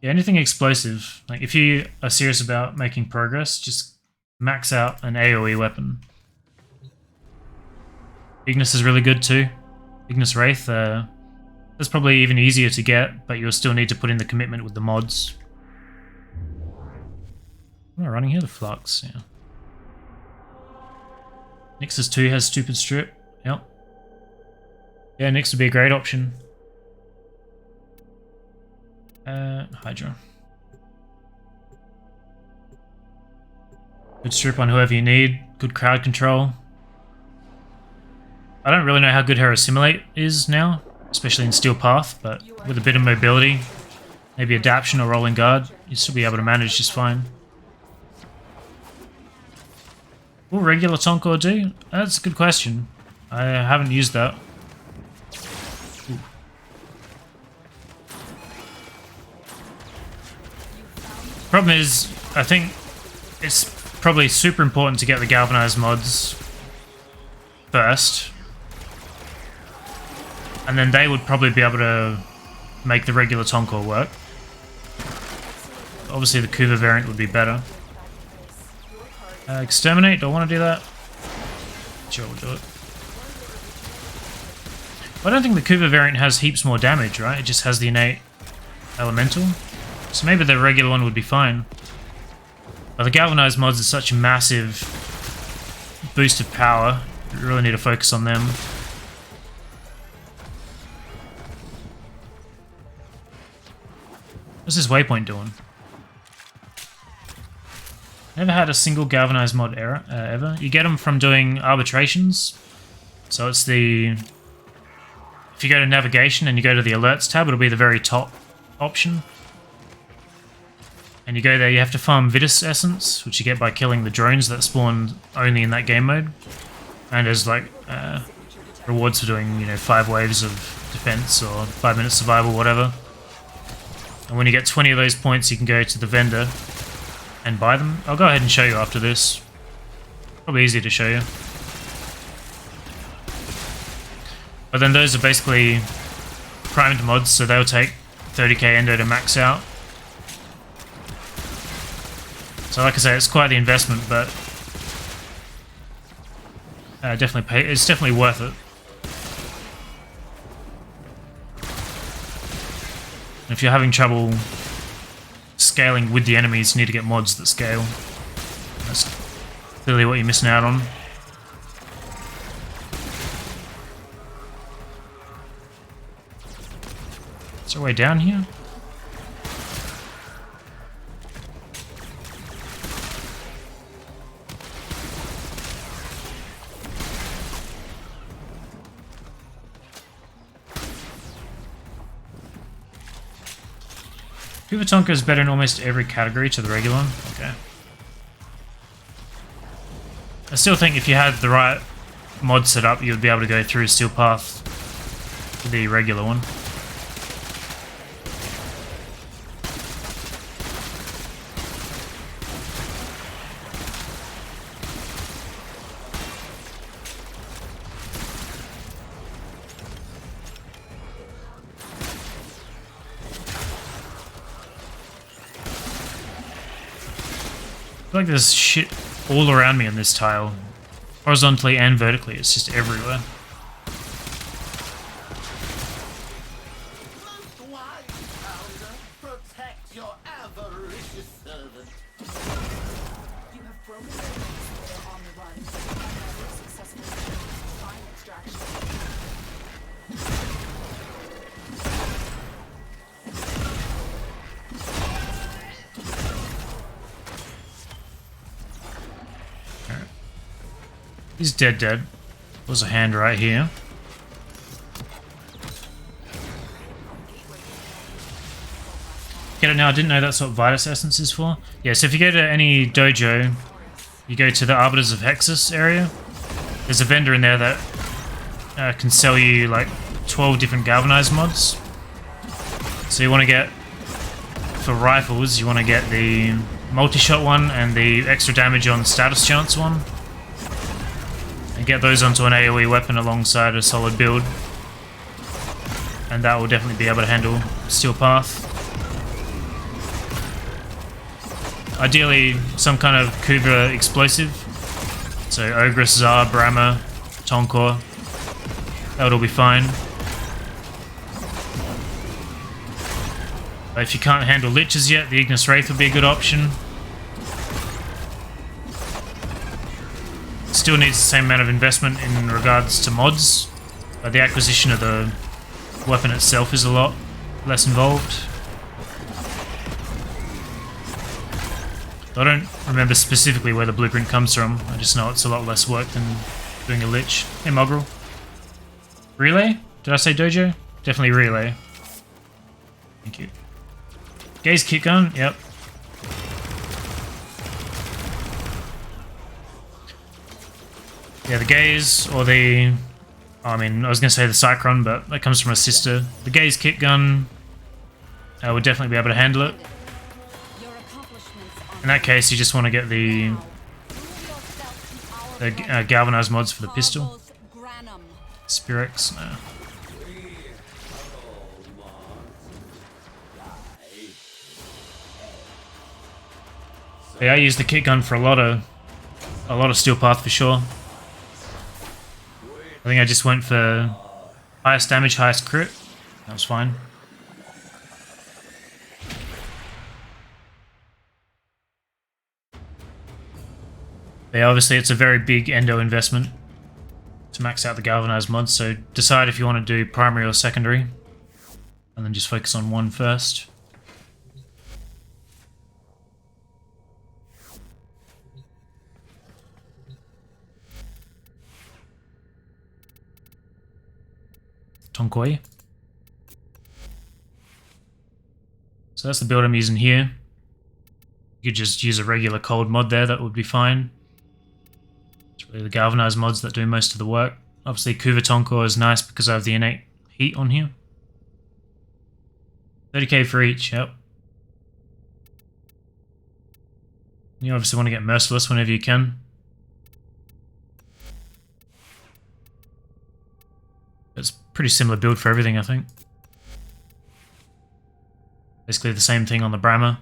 Yeah, anything explosive. Like, if you are serious about making progress, just max out an AoE weapon. Ignis is really good too. Ignis Wraith, that's probably even easier to get, but you'll still need to put in the commitment with the mods. What am I running here? The Flux, yeah. Nixus 2 has stupid strip. Yep. Yeah, Nyx would be a great option. Hydra. Good strip on whoever you need. Good crowd control. I don't really know how good her Assimilate is now, especially in Steel Path, but with a bit of mobility, maybe Adaption or Rolling Guard, you'd still be able to manage just fine. What will regular Tonka do? That's a good question. I haven't used that. Ooh. Problem is, I think it's probably super important to get the galvanized mods first. And then they would probably be able to make the regular Tonka work. Obviously the Kuva variant would be better. Exterminate, do I want to do that? Sure, we'll do it. I don't think the Kuva variant has heaps more damage, right? It just has the innate elemental. So maybe the regular one would be fine. But the galvanized mods are such a massive boost of power. You really need to focus on them. What's this waypoint doing? Never had a single galvanized mod error ever. You get them from doing arbitrations. So it's the... If you go to navigation and you go to the alerts tab, it'll be the very top option. And you go there, you have to farm Vitus Essence, which you get by killing the drones that spawn only in that game mode. And there's like rewards for doing, 5 waves of defense or 5 minutes survival, whatever. And when you get 20 of those points, you can go to the vendor and buy them. I'll go ahead and show you after this. Probably easier to show you. But then those are basically primed mods, so they'll take 30k endo to max out. So like I say, it's quite the investment, but it's definitely worth it. And if you're having trouble scaling with the enemies, you need to get mods that scale. That's clearly what you're missing out on. Is there a way down here? Kuva Tonka is better in almost every category to the regular one. Okay. I still think if you had the right mod set up, you would be able to go through Steel Path with the regular one. feel like there's shit all around me on this tile. Horizontally and vertically, it's just everywhere.
Protect your avaricious servant.
You have broken the links that are on the run. Another successful mission. Find extraction.
He's dead. There's a hand right here. Get it now, I didn't know that's what Vitus Essence is for. Yeah, so if you go to any dojo, you go to the Arbiters of Hexus area. There's a vendor in there that can sell you like 12 different galvanized mods. So you want to get, for rifles, you want to get the multi-shot one and the extra damage on status chance one. And get those onto an AoE weapon alongside a solid build. And that will definitely be able to handle Steel Path. Ideally, some kind of Kuva explosive. So Ogress, Tsar, Brahma, Tonkor. That would all be fine. But if you can't handle Liches yet, the Ignis Wraith would be a good option. Still needs the same amount of investment in regards to mods. But the acquisition of the weapon itself is a lot less involved. I don't remember specifically where the blueprint comes from. I just know it's a lot less work than doing a Lich. Hey, Mogrel. Relay? Did I say dojo? Definitely relay. Thank you. Gaze kick gun? Yep. Yeah, the gaze, or the... I mean, I was going to say the Cyclone, but that comes from a sister. The gaze kick gun would definitely be able to handle it. In that case, you just want to get the galvanized mods for the pistol. Spirex, no. Yeah, I use the kick gun for a lot of Steel Path for sure. I think I just went for highest damage, highest crit. That was fine. Yeah, obviously it's a very big endo investment to max out the galvanized mods, so decide if you want to do primary or secondary, and then just focus on one first. Tonkoi. So that's the build I'm using here. You could just use a regular cold mod there, that would be fine. It's really the galvanized mods that do most of the work. Obviously Kuva Tonkor is nice because I have the innate heat on here. 30k for each, yep. You obviously want to get Merciless whenever you can. It's pretty similar build for everything, I think. Basically the same thing on the Brahma.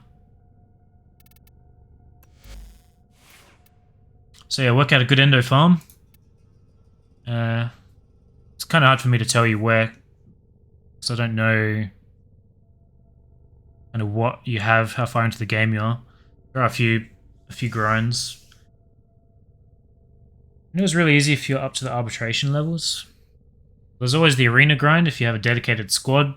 So yeah, work out a good endo farm. It's kind of hard for me to tell you where, because I don't know kind of what you have, how far into the game you are. There are a few grinds. And it was really easy if you're up to the arbitration levels. There's always the arena grind if you have a dedicated squad.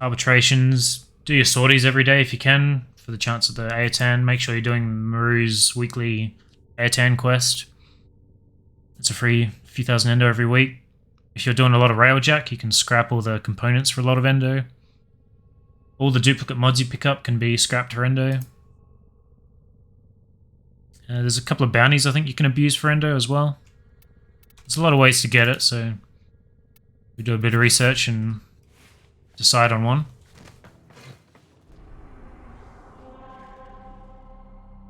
Arbitrations, do your sorties every day if you can, for the chance of the Aotan. Make sure you're doing Maru's weekly Aotan quest. It's a free few thousand endo every week. If you're doing a lot of Railjack, you can scrap all the components for a lot of endo. All the duplicate mods you pick up can be scrapped for endo. There's a couple of bounties I think you can abuse for endo as well. There's a lot of ways to get it, so we do a bit of research and decide on one.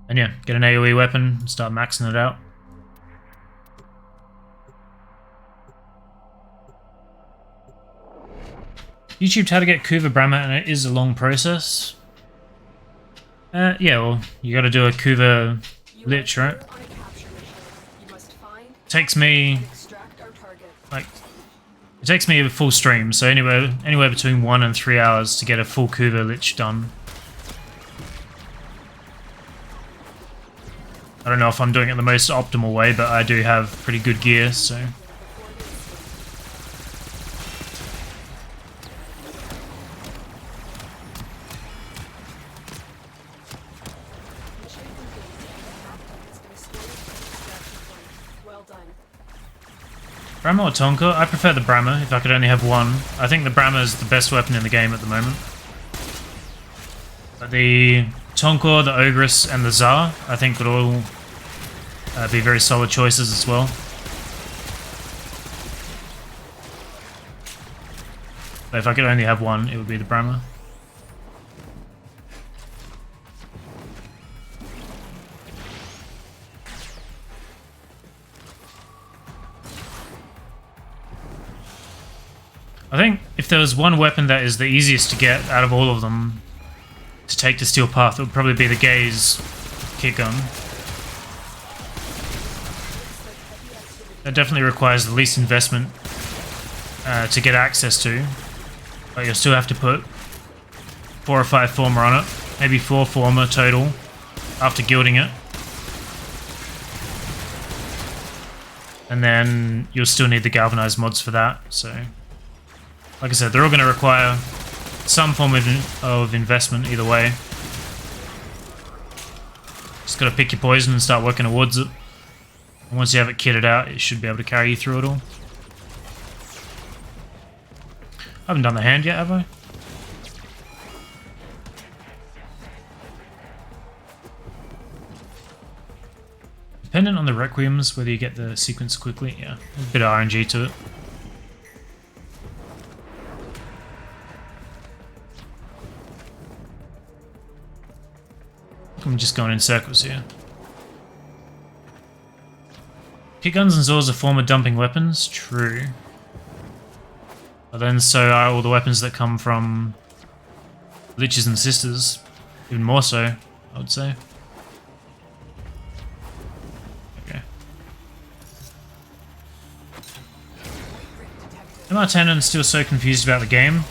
And yeah, get an AoE weapon and start maxing it out. YouTubed how to get Kuva Brahma, and it is a long process. Yeah, well, you gotta do a Kuva
You
Lich,
are
right?
here on a capture mission. You must find,
Takes me,
and extract our target.
like, it takes me a full stream, so anywhere between 1 and 3 hours to get a full Kuva Lich done. I don't know if I'm doing it the most optimal way, but I do have pretty good gear, so...
Mission complete. It's been stored to the extraction point. Well done.
Brahma or Tonka? I prefer the Brahma if I could only have one. I think the Brahma is the best weapon in the game at the moment. But the Tonka, the Ogress, and the Tsar, I think would all be very solid choices as well. But if I could only have one, it would be the Brahma. I think if there was one weapon that is the easiest to get out of all of them to take to Steel Path, it would probably be the Gaze kick gun. That definitely requires the least investment to get access to, but you'll still have to put 4 or 5 former on it, maybe 4 former total after gilding it. And then you'll still need the galvanized mods for that, so... Like I said, they're all going to require some form of investment either way. Just got to pick your poison and start working towards it. And once you have it kitted out, it should be able to carry you through it all. I haven't done the hand yet, have I? Dependent on the Requiems, whether you get the sequence quickly. Yeah, a bit of RNG to it. I'm just going in circles here. Kick guns and Zors are former dumping weapons, true. But then so are all the weapons that come from Liches and Sisters. Even more so, I would say. Okay. MR10 and still so confused about the game.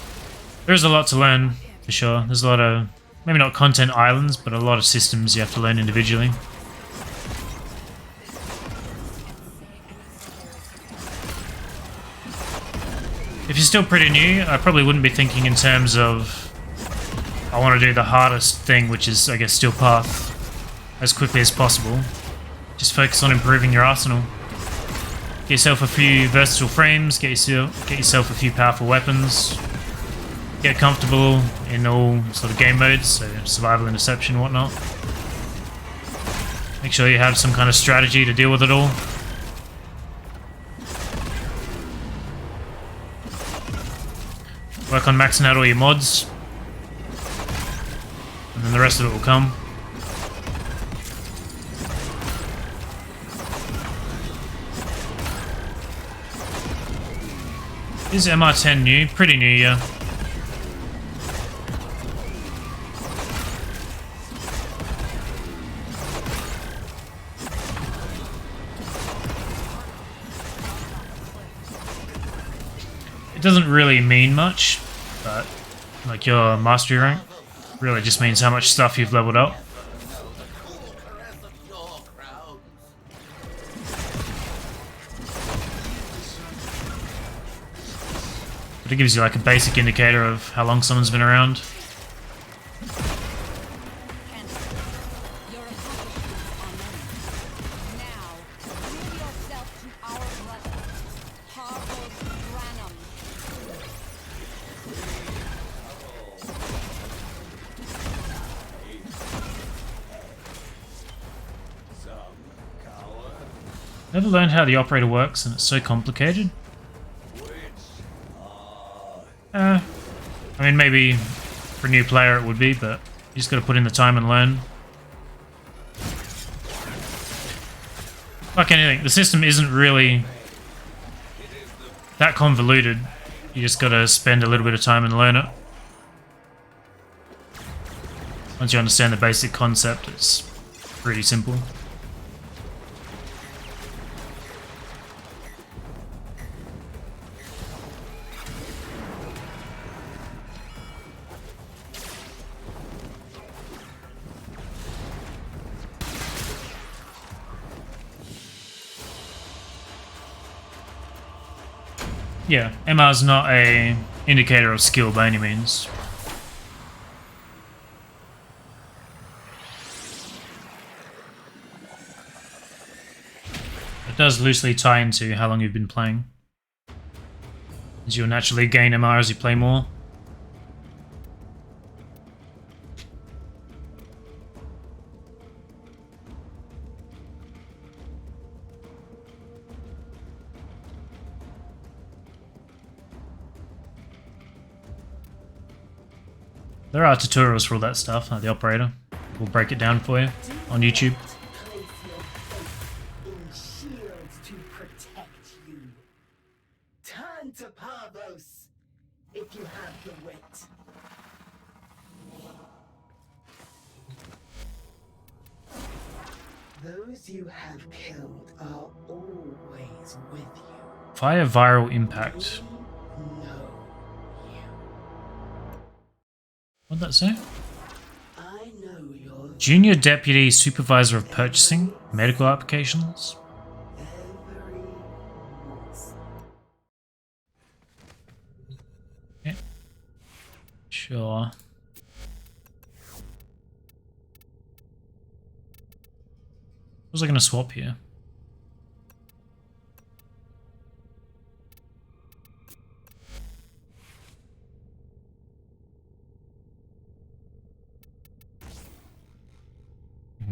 There is a lot to learn, for sure. There's a lot of... Maybe not content islands, but a lot of systems you have to learn individually. If you're still pretty new, I probably wouldn't be thinking in terms of I want to do the hardest thing, which is, I guess, Steel Path as quickly as possible. Just focus on improving your arsenal. Get yourself a few versatile frames, get yourself a few powerful weapons. Get comfortable in all sort of game modes, so survival, interception, whatnot. Make sure you have some kind of strategy to deal with it all. Work on maxing out all your mods, and then the rest of it will come. Is MR10 new? Pretty new, yeah. It doesn't really mean much, but like your mastery rank really just means how much stuff you've leveled up. But it gives you like a basic indicator of how long someone's been around. Never learned how the operator works and it's so complicated. I mean, maybe for a new player it would be, but you just gotta put in the time and learn. Like anything, the system isn't really that convoluted. You just gotta spend a little bit of time and learn it. Once you understand the basic concept, it's pretty simple. Yeah, MR is not a indicator of skill by any means. It does loosely tie into how long you've been playing, as you'll naturally gain MR as you play more. There are tutorials for all that stuff, like the operator. We'll break it down for you on YouTube.
Place your faith in shields to protect you. Turn to Parvos if you have the wit. Those you have killed are always with you.
Fire viral impact.
No.
What'd that say?
I know your
Junior Deputy Supervisor of Purchasing, Medical Applications.
every morsel.
Yeah. Sure. What was I going to swap here?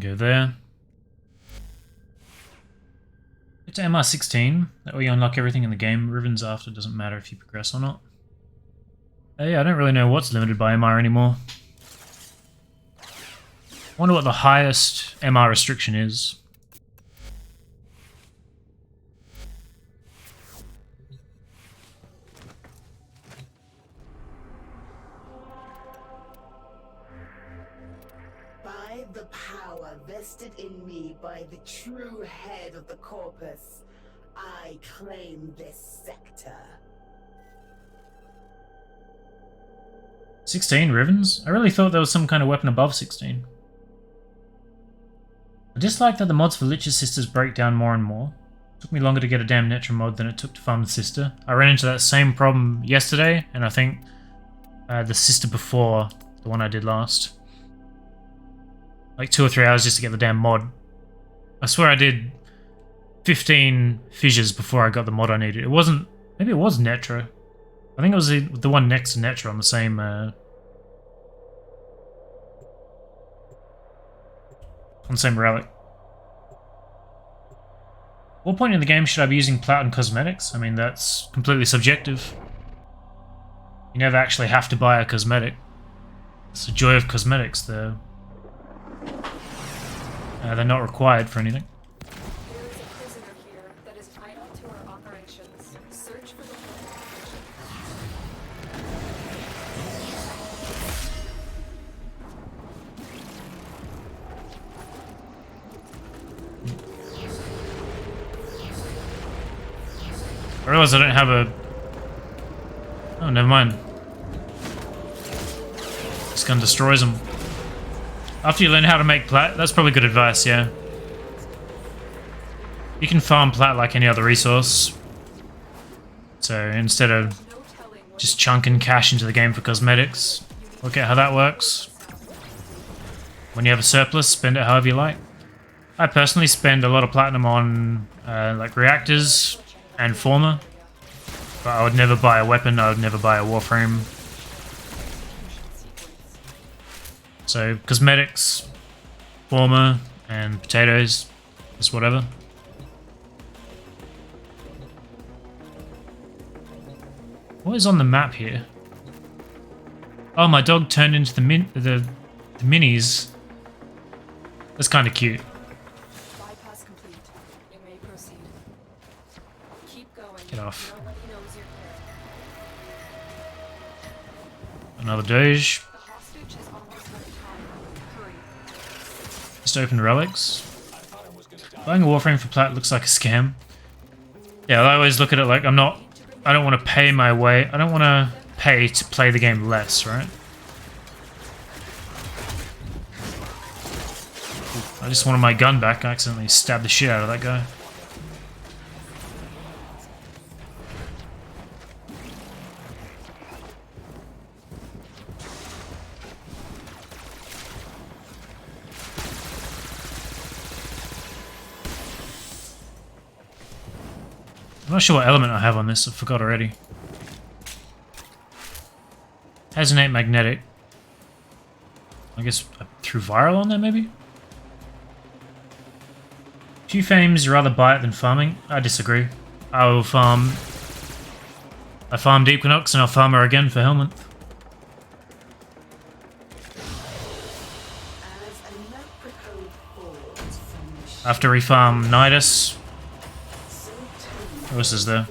Go there. Get to MR16. That way you unlock everything in the game. Ribbons after, doesn't matter if you progress or not. Yeah, I don't really know what's limited by MR anymore. Wonder what the highest MR restriction is.
By the power vested in me by the true head of the corpus, I claim this sector.
16 ribbons? I really thought there was some kind of weapon above 16. I dislike that the mods for Lich's Sisters break down more and more. It took me longer to get a damn Netra mod than it took to farm the sister. I ran into that same problem yesterday, and I think the sister before the one I did last. Like 2 or 3 hours just to get the damn mod. I swear I did 15 fissures before I got the mod I needed. It wasn't... Maybe it was Netra. I think it was the one next to Netra on the same... on the same relic. What point in the game should I be using plat and cosmetics? I mean, that's completely subjective. You never actually have to buy a cosmetic. It's the joy of cosmetics. They're not required for anything.
There is a prisoner here that is vital to our operations. Search for the
I realize I don't have a... Oh, never mind. This gun destroys them. After you learn how to make plat, that's probably good advice, yeah. You can farm plat like any other resource. So instead of just chunking cash into the game for cosmetics, look at how that works. When you have a surplus, spend it however you like. I personally spend a lot of platinum on like reactors and former, but I would never buy a weapon, I would never buy a warframe. So cosmetics, former, and potatoes, just whatever. What is on the map here? Oh, my dog turned into the minis. That's kind of cute.
bypass complete. You may proceed. Keep going.
Get off.
Nobody knows you're here.
Another doge.
The hostage is almost out of time.
Just open relics. Buying a warframe for plat looks like a scam. Yeah, I always look at it like I don't want to pay my way. I don't want to pay to play the game less, right? I just wanted my gun back. I accidentally stabbed the shit out of that guy. I'm not sure what element I have on this, I forgot already. Has innate magnetic. I guess I threw viral on there maybe? Few fames rather buy it than farming. I disagree. I will farm. I farmed Equinox and I'll farm her again for Helmet. After we farm Nidus. What else is there?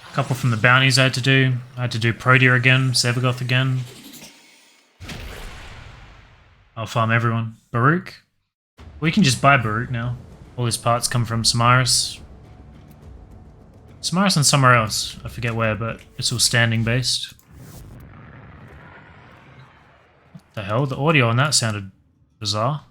A couple from the bounties I had to do. I had to do Proteor again, Sevagoth again. I'll farm everyone. Baruch? We can just buy Baruch now. All his parts come from Samaris. Samaris and somewhere else. I forget where, but it's all standing based. What the hell? The audio on that sounded bizarre.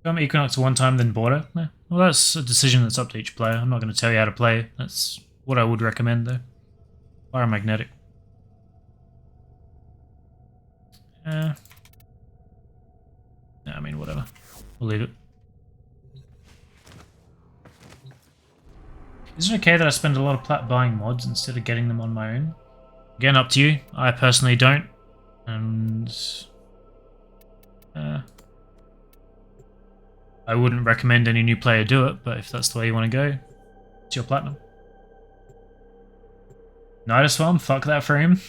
Come Equinox one time, then Border? Eh, well, that's a decision that's up to each player. I'm not going to tell you how to play. That's what I would recommend, though. Biomagnetic. Yeah, I mean, whatever. We'll leave it. Is it okay that I spend a lot of plat buying mods instead of getting them on my own? Again, up to you. I personally don't. And... I wouldn't recommend any new player do it, but if that's the way you want to go, it's your platinum. Nidus farm? Fuck that frame.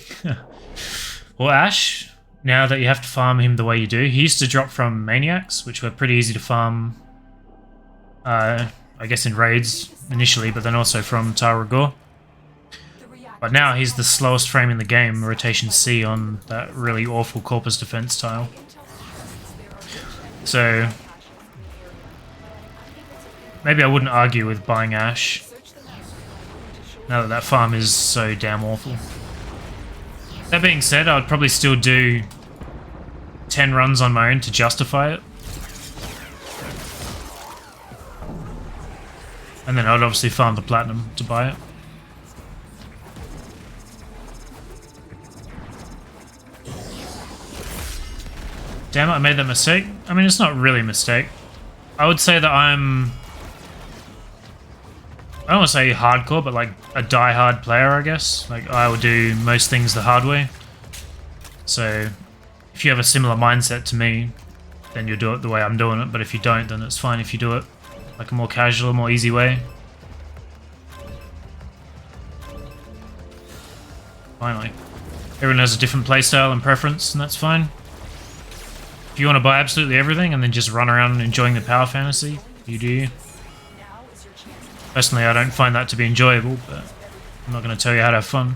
Or Ash, now that you have to farm him the way you do. He used to drop from Maniacs, which were pretty easy to farm, I guess in raids initially, but then also from Tarragor. But now he's the slowest frame in the game, rotation C on that really awful Corpus Defense tile. So... maybe I wouldn't argue with buying Ash, now that that farm is so damn awful. That being said, I would probably still do 10 runs on my own to justify it. And then I'd obviously farm the platinum to buy it. Damn it, I made that mistake. I mean, it's not really a mistake. I would say that I'm... I don't want to say hardcore, but like a die-hard player, I guess. Like, I would do most things the hard way. So, if you have a similar mindset to me, then you'll do it the way I'm doing it. But if you don't, then it's fine if you do it like a more casual, more easy way. Finally. Everyone has a different playstyle and preference, and that's fine. If you want to buy absolutely everything and then just run around enjoying the power fantasy, you do. Personally, I don't find that to be enjoyable, but I'm not going to tell you how to have fun.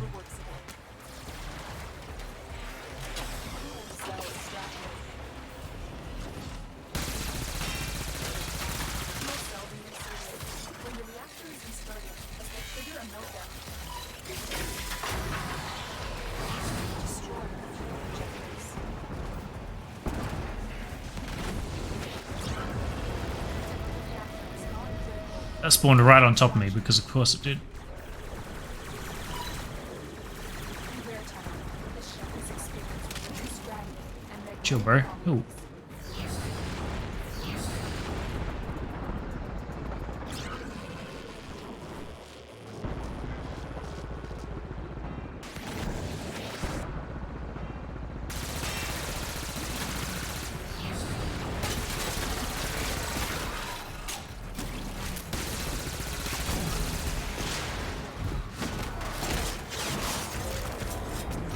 That spawned right on top of me, because of course it did. Chill, bro. Ooh.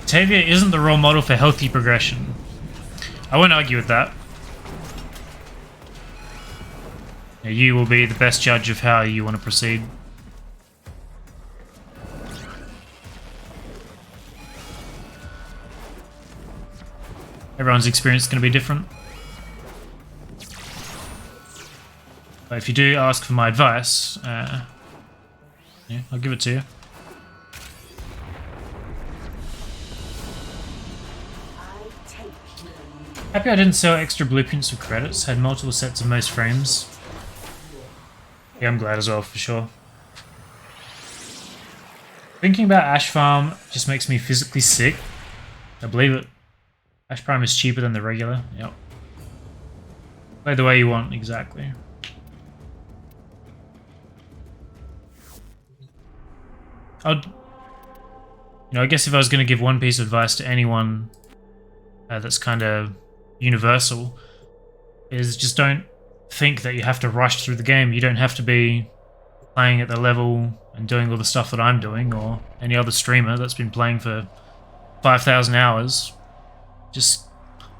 Tavia isn't the role model for healthy progression. I won't argue with that. You will be the best judge of how you want to proceed. Everyone's experience is going to be different. But if you do ask for my advice, yeah, I'll give it to you. Happy I didn't sell extra blueprints for credits, had multiple sets of most frames. Yeah, I'm glad as well, for sure. Thinking about Ash Farm just makes me physically sick. I believe it. Ash Prime is cheaper than the regular. Yep. Play the way you want, exactly. I guess if I was going to give one piece of advice to anyone that's kind of universal, is just don't think that you have to rush through the game. You don't have to be playing at the level and doing all the stuff that I'm doing, or any other streamer that's been playing for 5,000 hours. Just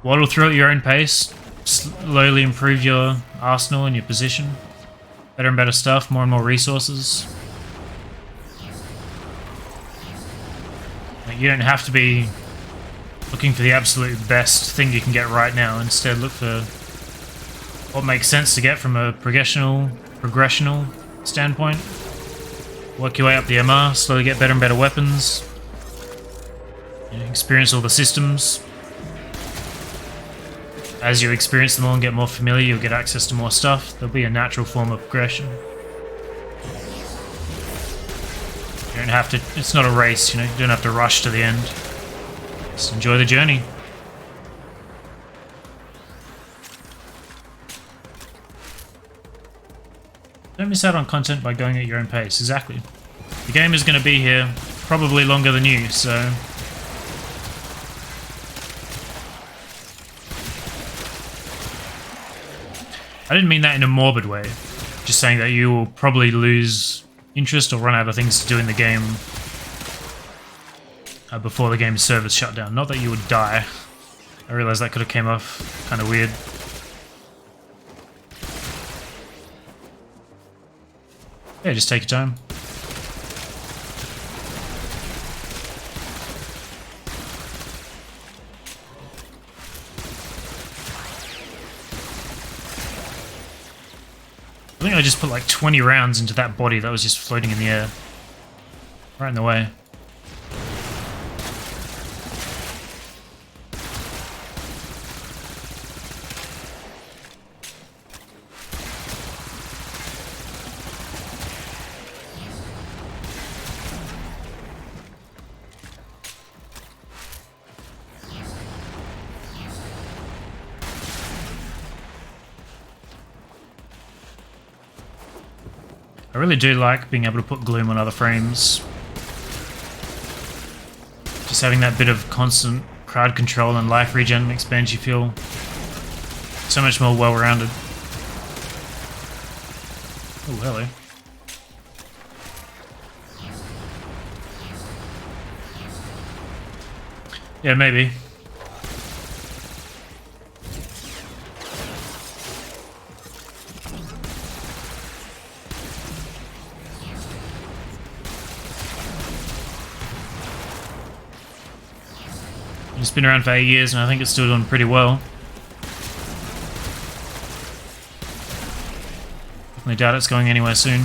waddle through at your own pace, slowly improve your arsenal and your position. Better and better stuff, more and more resources. You don't have to be looking for the absolute best thing you can get right now. Instead, look for what makes sense to get from a progressional standpoint. Work your way up the MR, slowly get better and better weapons. Experience all the systems. As you experience them all and get more familiar, you'll get access to more stuff. There'll be a natural form of progression. You don't have to, it's not a race, you don't have to rush to the end. Just enjoy the journey. Don't miss out on content by going at your own pace, exactly. The game is going to be here probably longer than you, so... I didn't mean that in a morbid way. Just saying that you will probably lose interest or run out of things to do in the game before the game's servers shut down. Not that you would die. I realize that could have came off kind of weird. Yeah, just take your time. I think I just put like 20 rounds into that body that was just floating in the air. Right in the way. I really do like being able to put gloom on other frames. Just having that bit of constant crowd control and life regen makes Banshee feel so much more well-rounded. Oh, hello. Yeah, maybe. It's been around for 8 years and I think it's still doing pretty well. Definitely doubt it's going anywhere soon.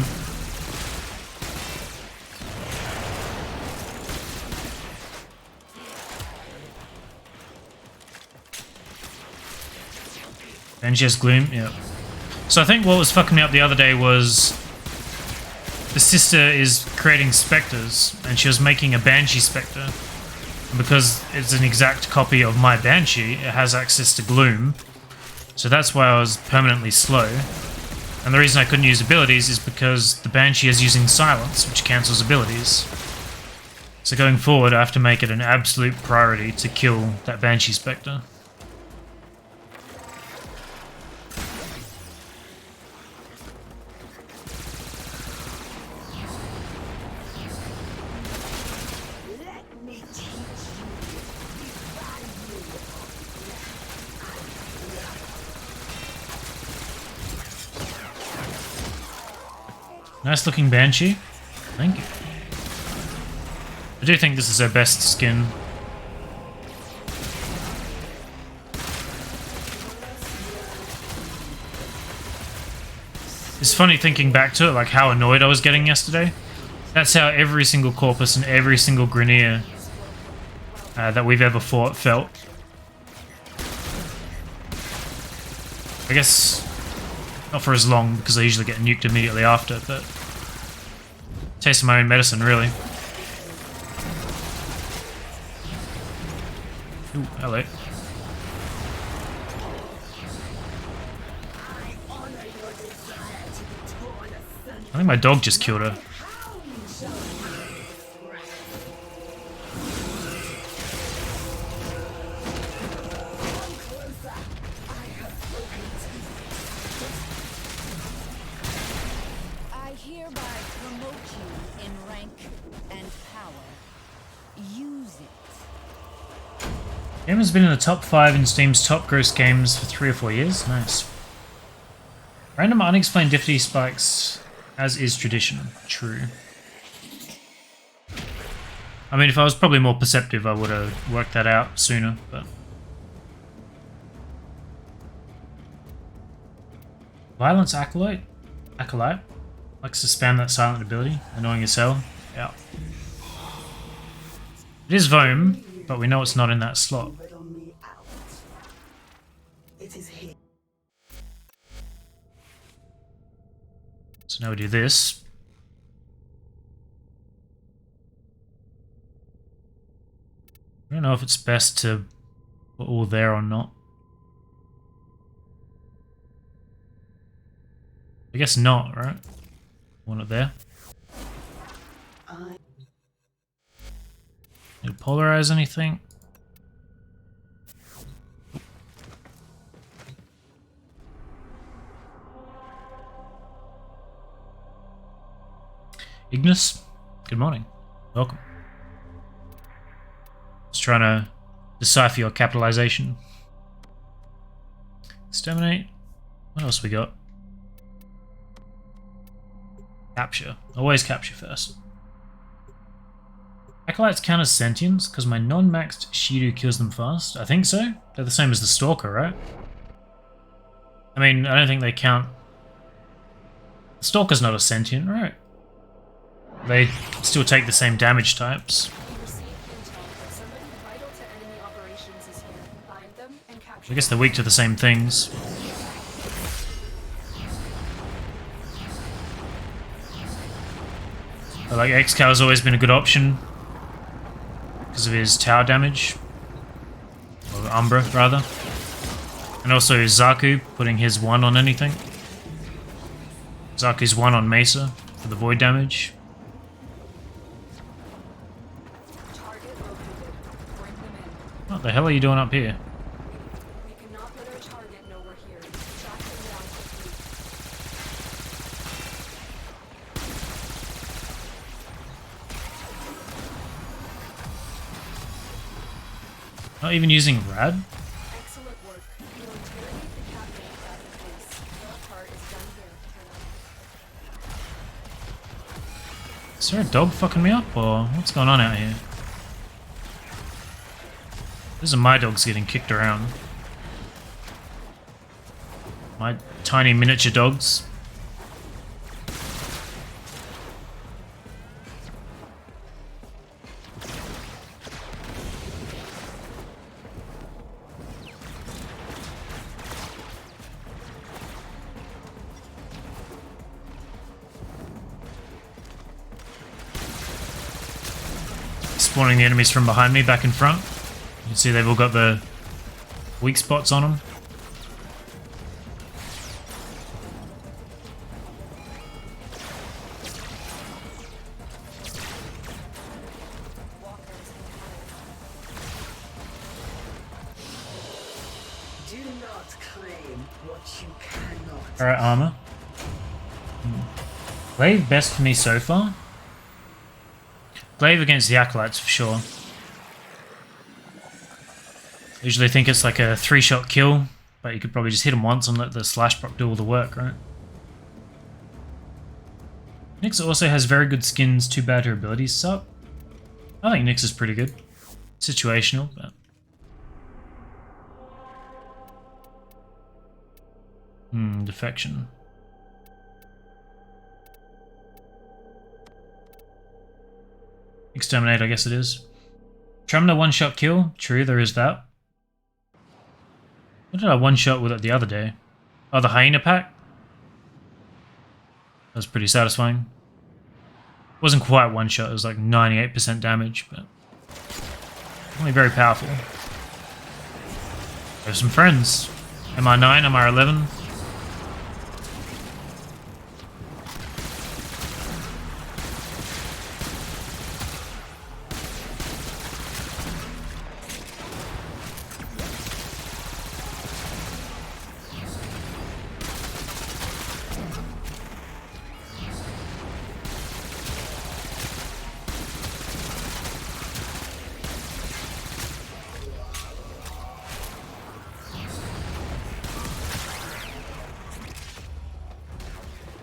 Banshee has gloom, yeah. So I think what was fucking me up the other day was the sister is creating specters and she was making a Banshee specter. Because it's an exact copy of my Banshee, it has access to gloom. So that's why I was permanently slow. And the reason I couldn't use abilities is because the Banshee is using silence, which cancels abilities. So going forward, I have to make it an absolute priority to kill that Banshee Spectre. Nice looking Banshee. Thank you. I do think this is her best skin. It's funny thinking back to it, like how annoyed I was getting yesterday. That's how every single Corpus and every single Grineer that we've ever fought felt. I guess not for as long, because I usually get nuked immediately after, but taste of my own medicine, really. Ooh, hello. I think my dog just killed her.
I hereby promote you in rank and power. Use it.
Game has been in the top 5 in Steam's top gross games for 3 or 4 years. Nice. Random unexplained difficulty spikes, as is tradition. True. I mean, if I was probably more perceptive, I would have worked that out sooner, but... Violence Acolyte? Acolyte? Likes to spam that silent ability. Annoying as hell. Yeah. It is Vohm, but we know it's not in that slot. So now we do this. I don't know if it's best to put all there or not. I guess not, right? Want it there. Need to polarize anything? Ignis, good morning. Welcome. Just trying to decipher your capitalization. Exterminate. What else we got? Capture. Always capture first. Acolytes count as sentience because my non-maxed Shido kills them fast. I think so. They're the same as the Stalker, right? I mean, I don't think they count. The Stalker's not a sentient, right? They still take the same damage types. I guess they're weak to the same things. But like X-Cow has always been a good option because of his tower damage, or Umbra rather, and also Zaku putting his 1 on anything. Zaku's 1 on Mesa for the void damage. What the hell are you doing up here?
We cannot let our target know we're here. Track them down quickly.
Not even using Rad?
Excellent work. You'll interrogate the captain without the police. Your part is done here.
Is there a dog fucking me up, or what's going on out here? Those are my dogs getting kicked around. My tiny miniature dogs. Spawning the enemies from behind me back in front. You can see they've all got the weak spots on them.
Do not claim what you cannot.
Alright, armor. Glaive best for me so far. Glaive against the Acolytes for sure. Usually think it's like a 3-shot kill, but you could probably just hit him once and let the slash proc do all the work, right? Nyx also has very good skins, too bad her abilities suck. I think Nyx is pretty good. Situational, but... defection. Exterminate, I guess it is. Trumna one-shot kill. True, there is that. What did I one-shot with it the other day? Oh, the hyena pack? That was pretty satisfying. It wasn't quite one-shot, it was like 98% damage, but only very powerful. There's some friends. MR9, MR11.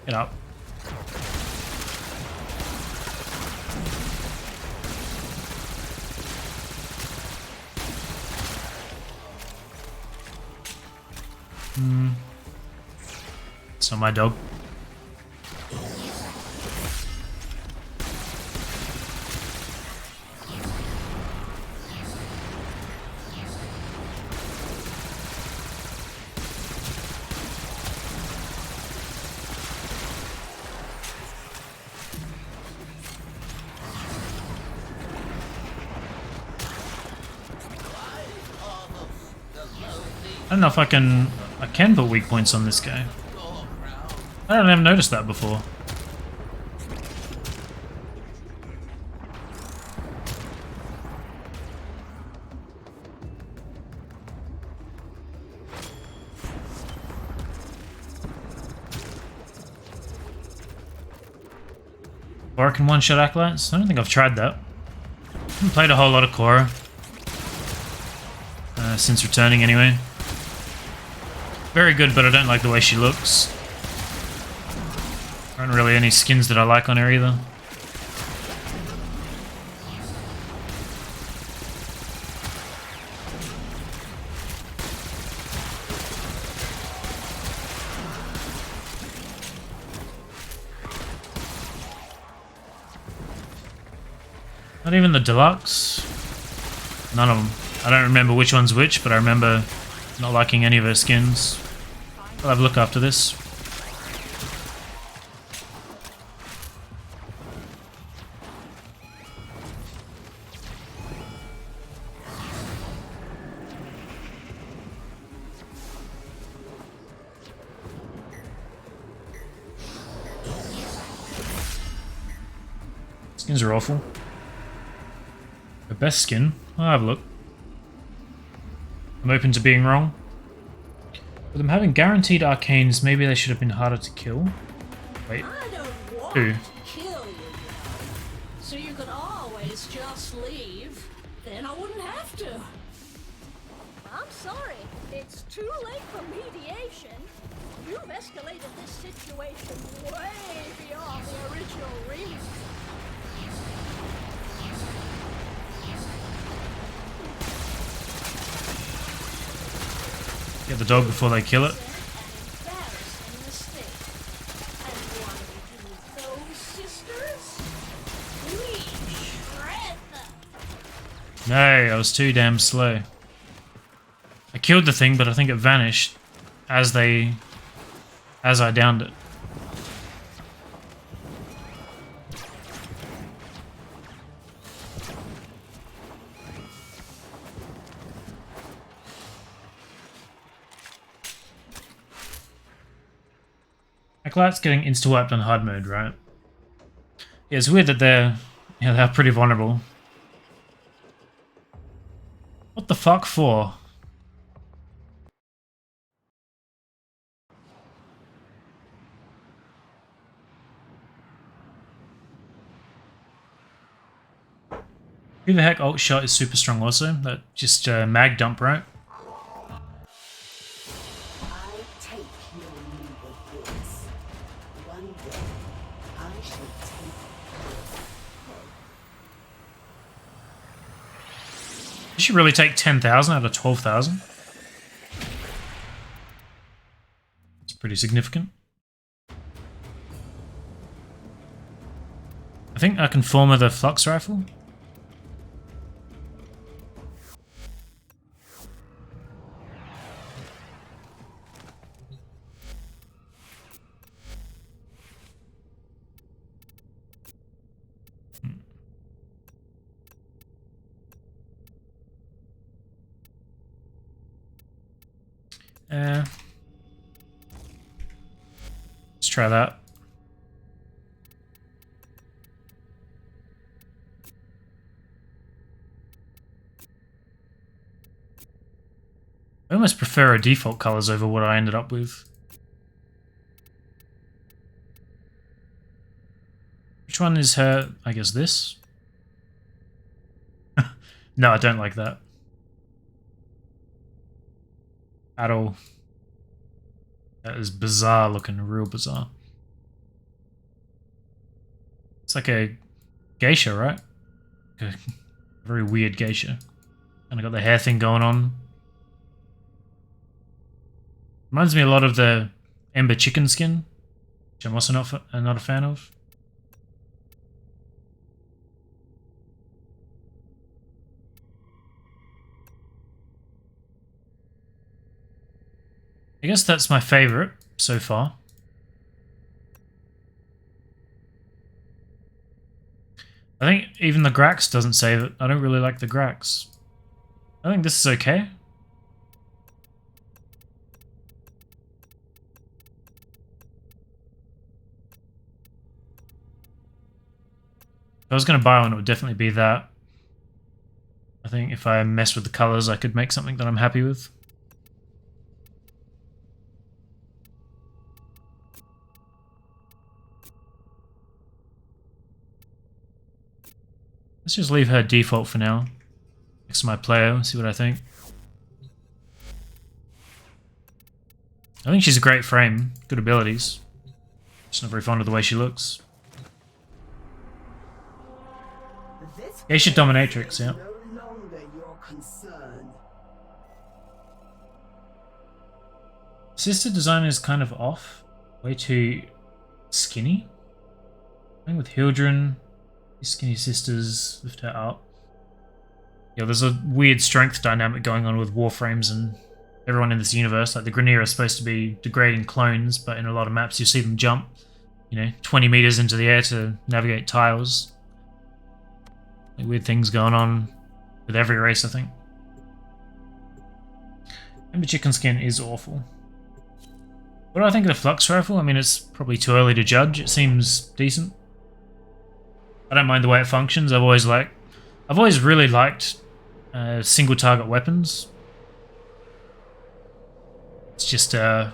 Get up. It's not my dog. I don't know if I can put weak points on this guy. I don't ever noticed that before. Or I can one-shot acolytes? I don't think I've tried that. I haven't played a whole lot of Korra. Since returning anyway. Very good, but I don't like the way she looks. There aren't really any skins that I like on her either. Not even the deluxe. None of them. I don't remember which one's which, but I remember not liking any of her skins. I'll have a look after this. Skins are awful. The best skin? I'll have a look. I'm open to being wrong. With them having guaranteed arcanes, maybe they should have been harder to kill. Wait.
I don't want
Who?
to kill you, so you could always just leave. Then I wouldn't have to. I'm sorry. It's too late for mediation. You've escalated this situation way beyond the original remit.
Get the dog before they kill it. No, I was too damn slow. I killed the thing, but I think it vanished as I downed it. Acolyte's getting insta-wiped on hard mode, right? Yeah, it's weird that they're pretty vulnerable. What the fuck for? Who the heck ult shot is super strong also? That just mag dump, right? Did she really take 10,000 out of 12,000? It's pretty significant. I think I can form the flux rifle. Let's try that. I almost prefer her default colors over what I ended up with. Which one is her? I guess this? No, I don't like that. At all. That is bizarre looking, real bizarre. It's like a geisha, right? A very weird geisha. And I got the hair thing going on. Reminds me a lot of the Ember chicken skin, which I'm also not a fan of. I guess that's my favorite so far. I think even the Grax doesn't save it. I don't really like the Grax. I think this is okay. If I was going to buy one, it would definitely be that. I think if I mess with the colors, I could make something that I'm happy with. Let's just leave her default for now. Next to my player, see what I think. I think she's a great frame, good abilities. Just not very fond of the way she looks. Geisha Dominatrix, yeah.
No longer your concern.
Sister design is kind of off. Way too skinny. I think with Hildren, these skinny sisters lift her up. Yeah, there's a weird strength dynamic going on with warframes and everyone in this universe. Like the Grineer are supposed to be degrading clones, but in a lot of maps you see them jump, 20 meters into the air to navigate tiles. Like weird things going on with every race, I think. Ember chicken skin is awful. What do I think of the Flux rifle? I mean, it's probably too early to judge. It seems decent. I don't mind the way it functions. I've always really liked single target weapons. It's just a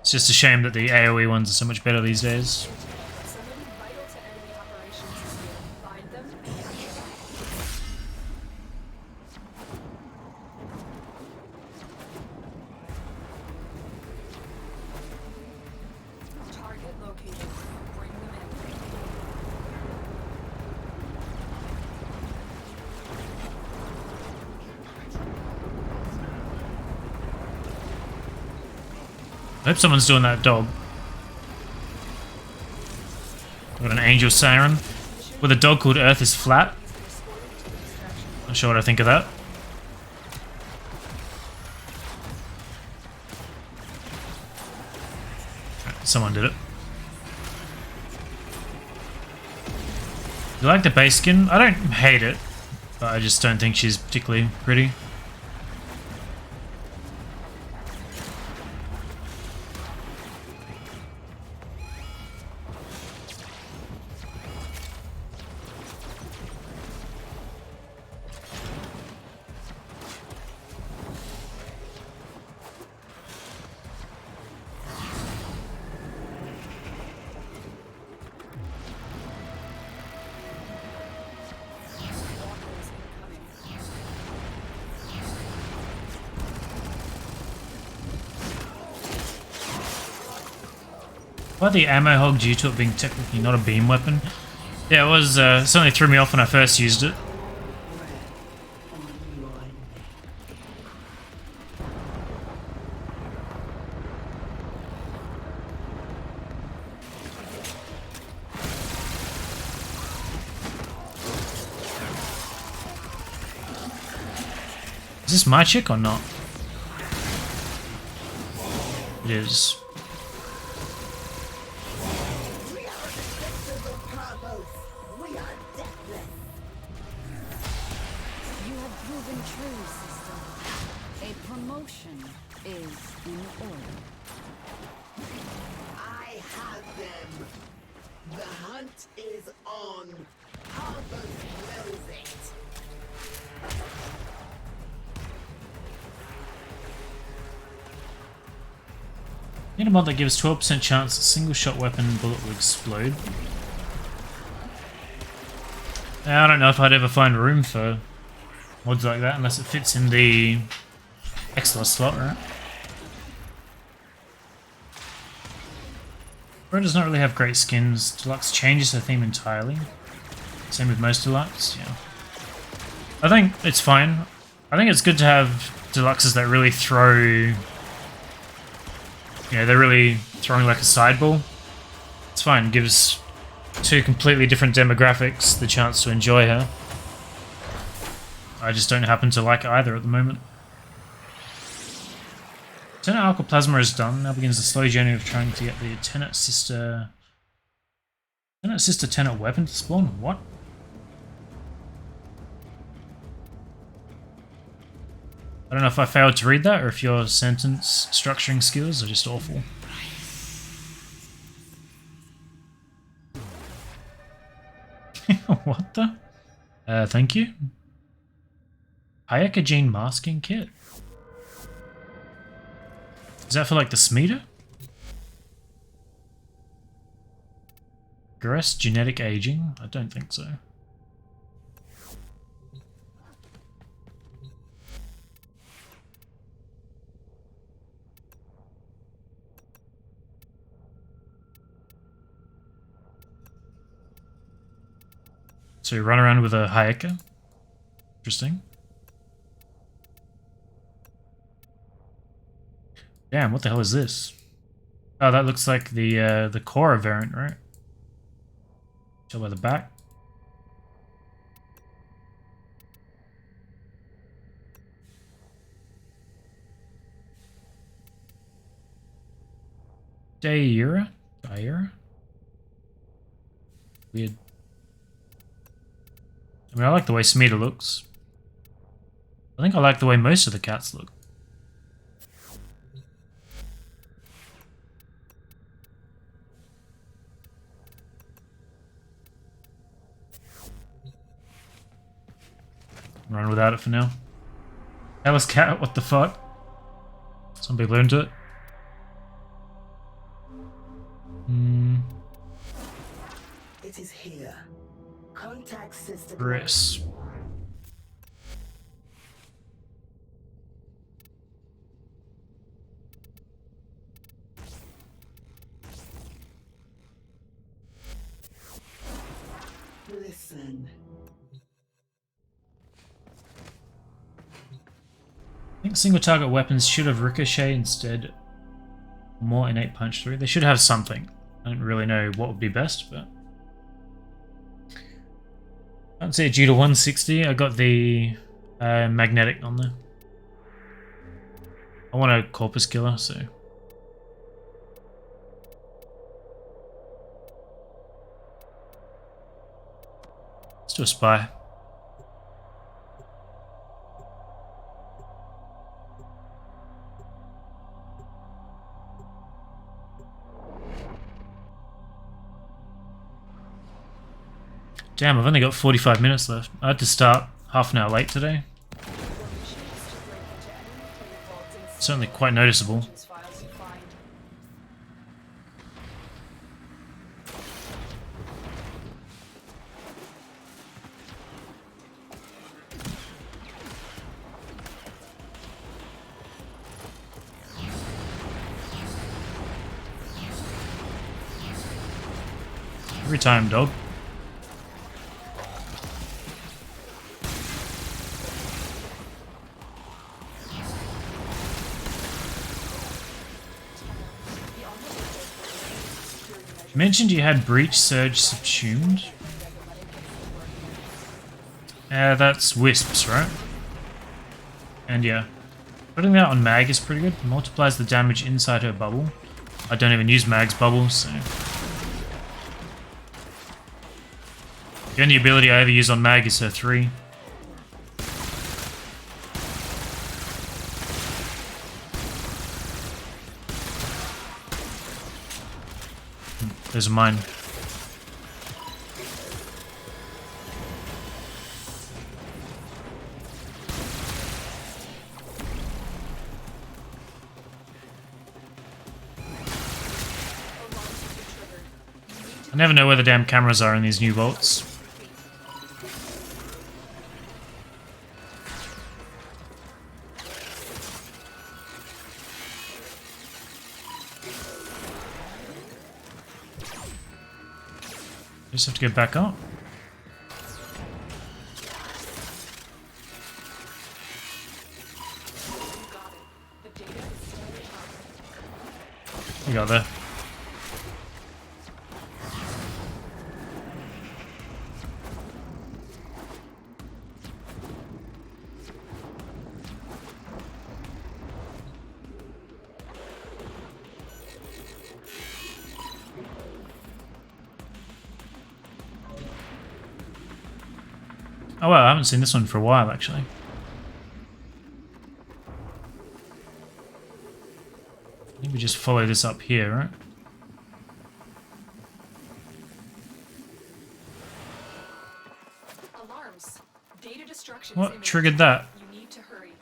shame that the AoE ones are so much better these days.
Somebody vital to enemy operations is here. Find them and capture them. Target located. Bring them in.
I hope someone's doing that dog. I've got an angel siren with a dog called Earth is Flat. Not sure what I think of that. Someone did it. You like the base skin? I don't hate it, but I just don't think she's particularly pretty. Why the ammo hog due to it being technically not a beam weapon? Yeah, it was. Certainly threw me off when I first used it. Is this my chick or not? It is.
You have proven true, sister.
them. The hunt is on. Parvos knows it.
Need a mod that gives 12% chance a single shot weapon bullet will explode. I don't know if I'd ever find room for mods like that unless it fits in the extra slot, right? Bro does not really have great skins. Deluxe changes the theme entirely. Same with most Deluxe, yeah. I think it's fine. I think it's good to have Deluxes that really throw... Yeah, they're really throwing like a sideball. It's fine, gives two completely different demographics the chance to enjoy her. I just don't happen to like either at the moment. Tenet Alkaplasma is done. Now begins the slow journey of trying to get the Tenet Sister Tenet weapon to spawn? What? I don't know if I failed to read that or if your sentence structuring skills are just awful. What the? Thank you. Hayaka Gene masking kit? Is that for like the Smeater? Aggress genetic aging? I don't think so. So you run around with a Hayaka? Interesting. Damn, what the hell is this? Oh, that looks like the Korra variant, right? Tell by the back. Daira? Weird. I mean, I like the way Smeater looks. I think I like the way most of the cats look. Run without it for now. Alice cat, what the fuck? Some people are into it.
It is here. Contact system.
Chris.
Listen.
I think single target weapons should have ricochet instead. More innate punch through. They should have something. I don't really know what would be best, but I don't see it due to 160. I got the magnetic on there. I want a corpus killer, so let's do a spy. Damn, I've only got 45 minutes left. I had to start half an hour late today. Certainly quite noticeable. Every time, dog. You mentioned you had Breach Surge subsumed. That's Wisps, right? And yeah, putting that on Mag is pretty good. Multiplies the damage inside her bubble. I don't even use Mag's bubble, so the only ability I ever use on Mag is her 3. Those those are mine. I never know where the damn cameras are in these new vaults. Just have to get back up. You got there. Oh wow, I haven't seen this one for a while actually. I think we just follow this up here, right?
Alarms. Data destruction.
What triggered that?
You need to hurry.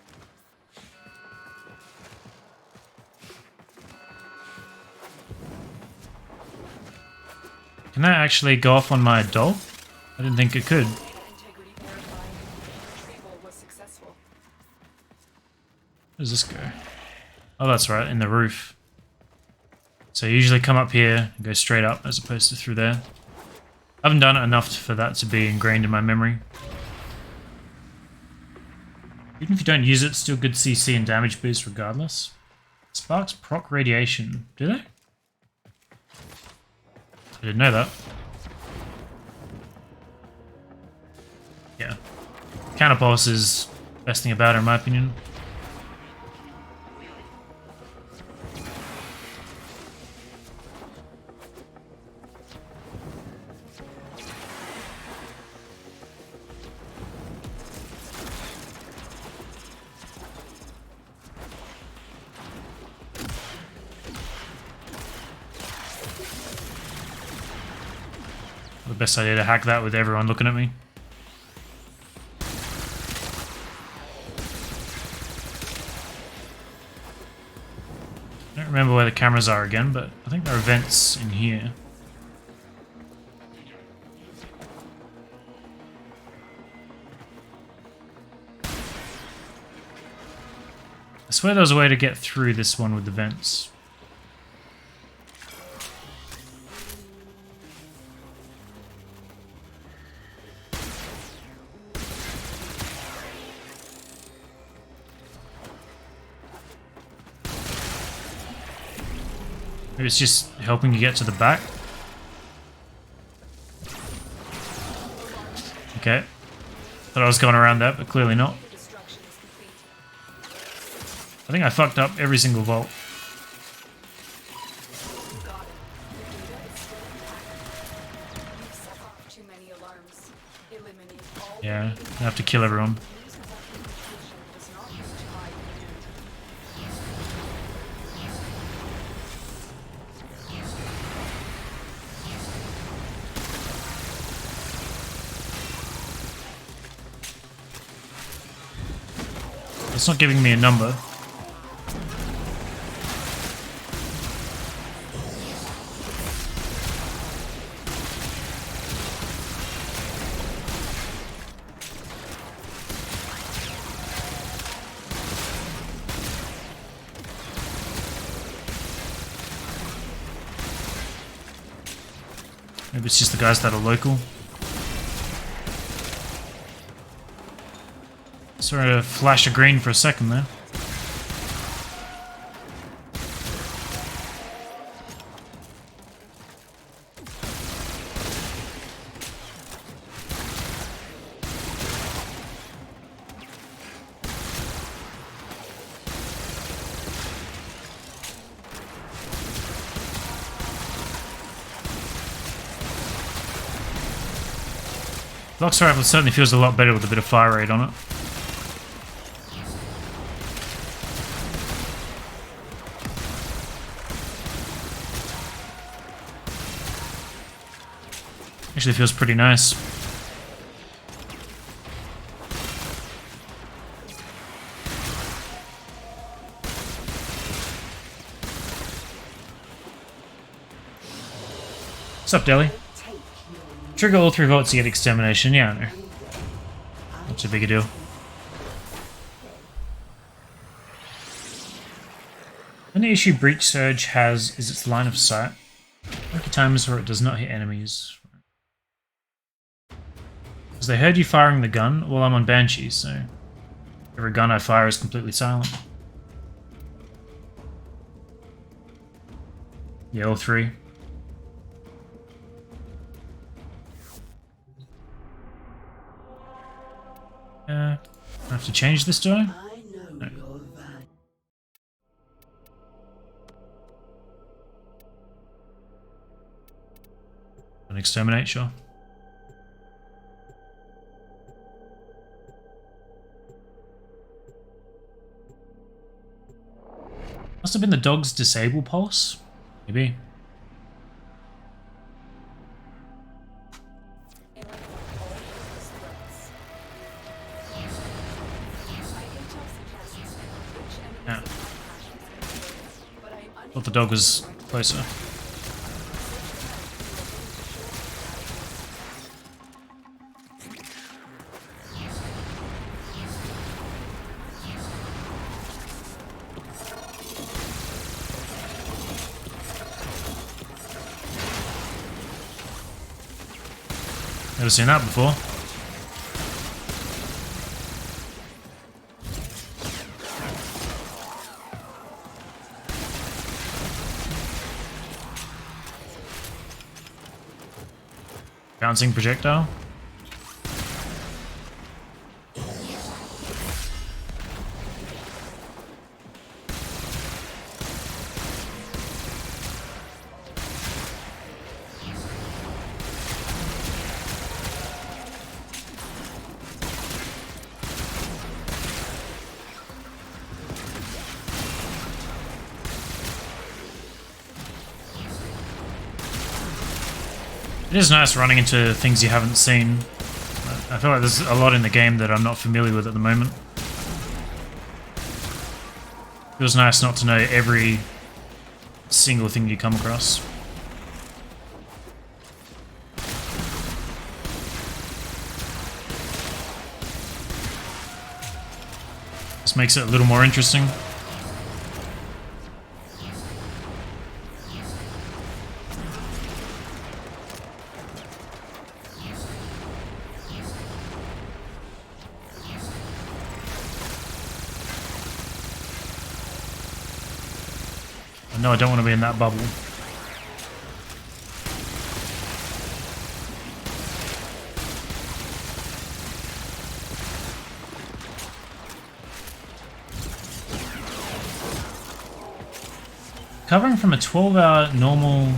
Can that actually go off on my dog? I didn't think it could.
Integrity verified. Retrieval was successful.
Where does this go? Oh, that's right, in the roof. So you usually come up here and go straight up as opposed to through there. I haven't done it enough for that to be ingrained in my memory. Even if you don't use it, it's still good CC and damage boost regardless. Sparks proc radiation. Do they? I didn't know that. Yeah. Counterpulse is the best thing about it in my opinion. The best idea to hack that with everyone looking at me. I don't remember where the cameras are again, but I think there are vents in here. I swear there was a way to get through this one with the vents. Maybe it's just helping you get to the back. Okay. Thought I was going around that, but clearly not. I think I fucked up every single vault. Yeah, I have to kill everyone. It's not giving me a number. Maybe it's just the guys that are local. Sort of flash of green for a second there. Blox rifle certainly feels a lot better with a bit of fire rate on it. Actually feels pretty nice. What's up, Deli? Trigger all 3 votes to get extermination. Yeah, I know. Not too big a deal. The only issue Breach Surge has is its line of sight. Lucky times where it does not hit enemies. Because they heard you firing the gun. Well, I'm on Banshee, so every gun I fire is completely silent. Yeah, all 3. I have to change this, do I? No. An exterminate, sure. Must have been the dog's disable pulse? Maybe. Yeah. Thought the dog was closer. Never seen that before. Bouncing projectile. It is nice running into things you haven't seen. I feel like there's a lot in the game that I'm not familiar with at the moment. Feels nice not to know every single thing you come across. This makes it a little more interesting. No, I don't want to be in that bubble. Covering from a 12-hour normal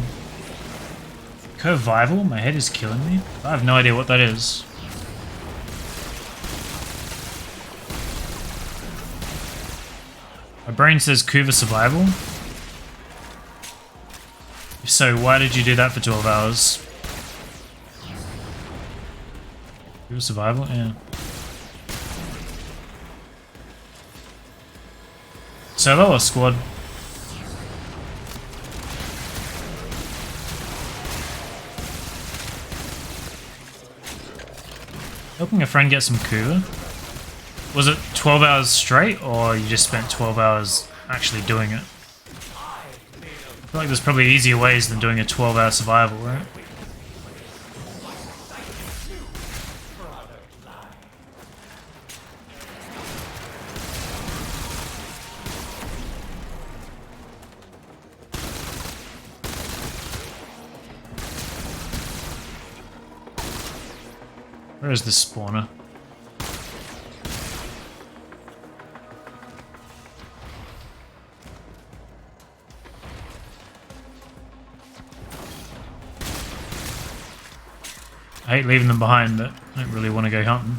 Curvival? My head is killing me. I have no idea what that is. My brain says Kuva Survival. If so, why did you do that for 12 hours? Kuva Survival? Yeah. Solo or squad? Helping a friend get some Kuva? Was it 12 hours straight, or you just spent 12 hours actually doing it? I feel like there's probably easier ways than doing a 12-hour survival, right? Where is this spawner? I hate leaving them behind, but I don't really want to go hunting.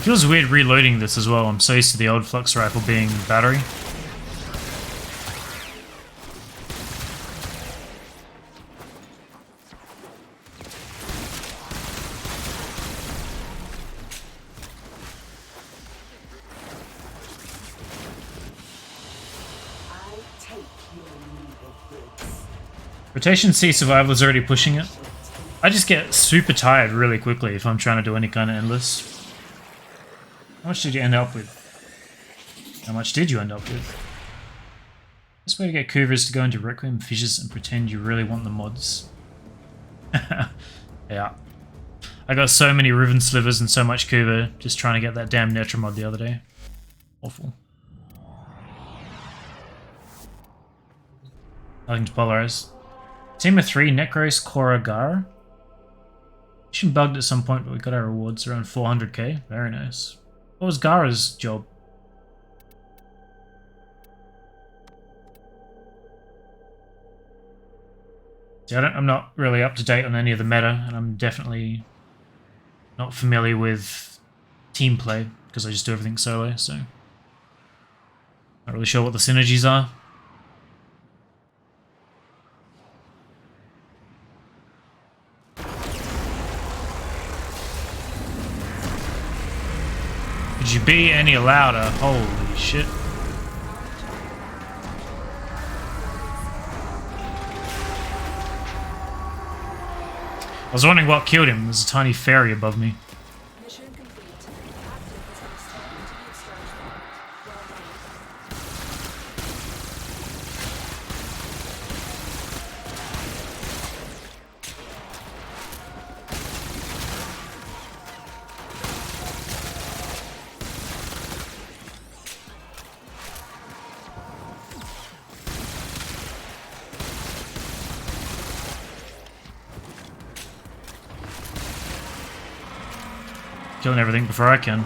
It feels weird reloading this as well. I'm so used to the old flux rifle being battery. Rotation C survival is already pushing it. I just get super tired really quickly if I'm trying to do any kind of endless. How much did you end up with? How much did you end up with? Best way to get Kuva is to go into Requiem Fishes and pretend you really want the mods. Yeah. I got so many Riven Slivers and so much Kuva just trying to get that damn Netra mod the other day. Awful. Nothing to polarize. Team of 3, Necros, Korra, Gara. Mission bugged at some point, but we got our rewards around 400k. Very nice. What was Gara's job? See, I'm not really up to date on any of the meta, and I'm definitely not familiar with team play because I just do everything solo, so not really sure what the synergies are. Could you be any louder? Holy shit. I was wondering what killed him. There's a tiny fairy above me.
Mission complete. Active has been extended to the extraction point. Well done.
Killing everything before I can.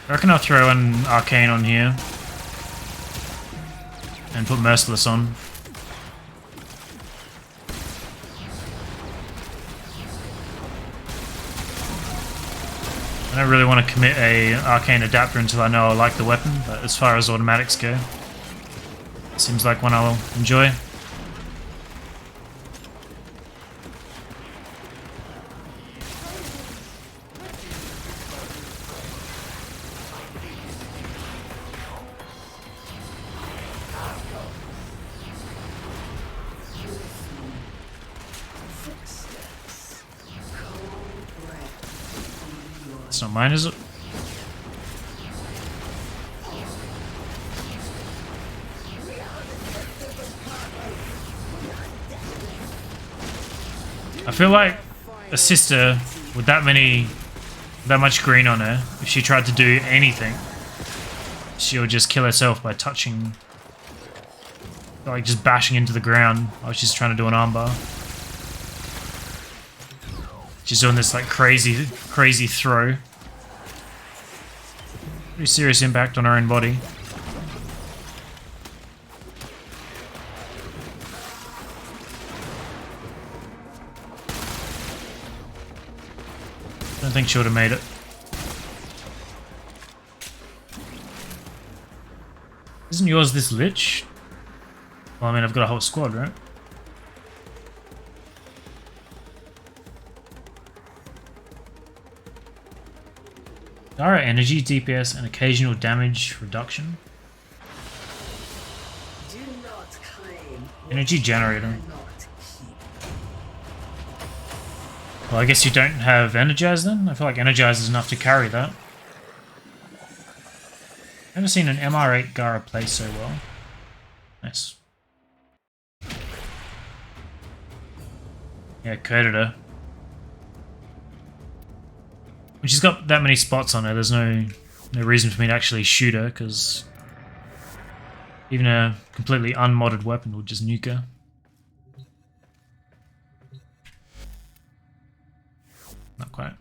I reckon I'll throw an Arcane on here. And put Merciless on. I don't really want to commit a Arcane Adapter until I know I like the weapon, but as far as automatics go, it seems like one I'll enjoy. It's not mine, is it? I feel like a sister with that much green on her, if she tried to do anything, she'll just kill herself by touching, like just bashing into the ground while she's trying to do an armbar. She's doing this like crazy throw. Pretty serious impact on her own body. Don't think she would have made it. Isn't yours this lich? Well, I mean, I've got a whole squad, right? Dara energy, DPS, and occasional damage reduction.
Do not claim
Energy generator. Well, I guess you don't have Energize then? I feel like Energize is enough to carry that. Never seen an MR8 Gara play so well. Nice. Yeah, coded her. When she's got that many spots on her, there's no reason for me to actually shoot her, because even a completely unmodded weapon would just nuke her. Not quite.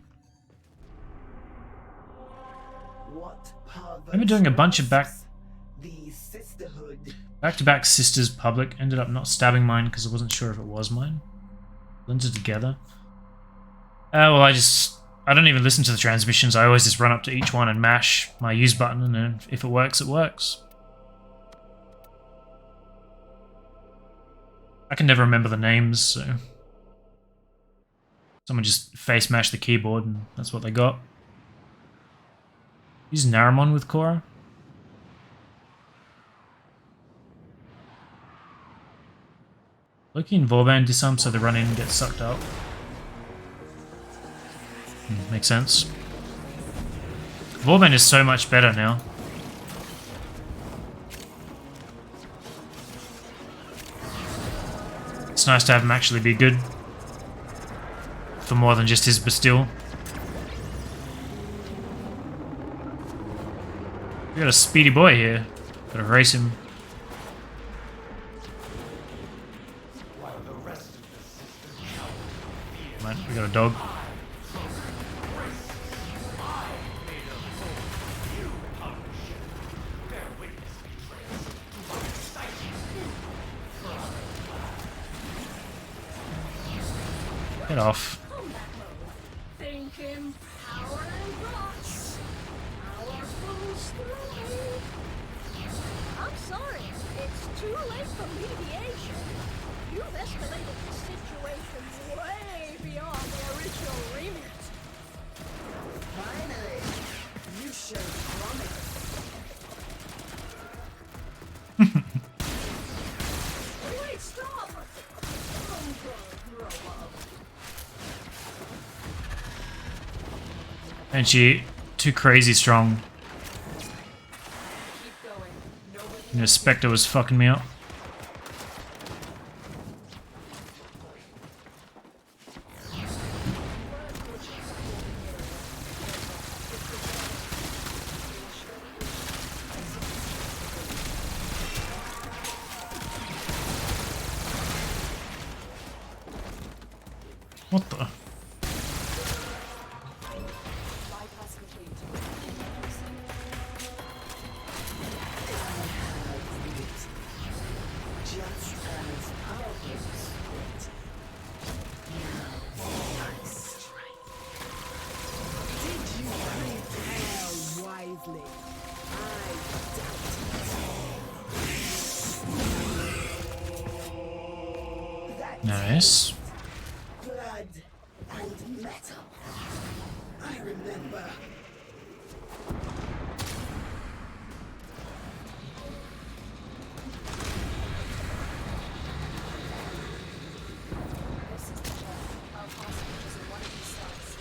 what Parvo
Remember doing a bunch of
The sisterhood.
back-to-back sisters public. Ended up not stabbing mine because I wasn't sure if it was mine. Blended together. Well, I don't even listen to the transmissions. I always just run up to each one and mash my use button, and then if it works, it works. I can never remember the names, so someone just face mashed the keyboard and that's what they got. Use Naramon with Korra. Loki and Vauban disarm so they run in and get sucked up. Makes sense. Vauban is so much better now. It's nice to have him actually be good. For more than just his Bastille. We got a speedy boy here. Gotta race him. Man, we got a dog. Get off.
Thinking power and guts. Powerful strength. I'm sorry, it's too late for mediation. You've escalated the situation way beyond the original remit.
Finally, you showed promise.
Wait, stop! Grow up.
Banshee, too crazy strong. You know, Spectre was fucking me up. What the? Nice.
Blood and metal. I remember.
This is the jet. Our hostage is in one of these cells.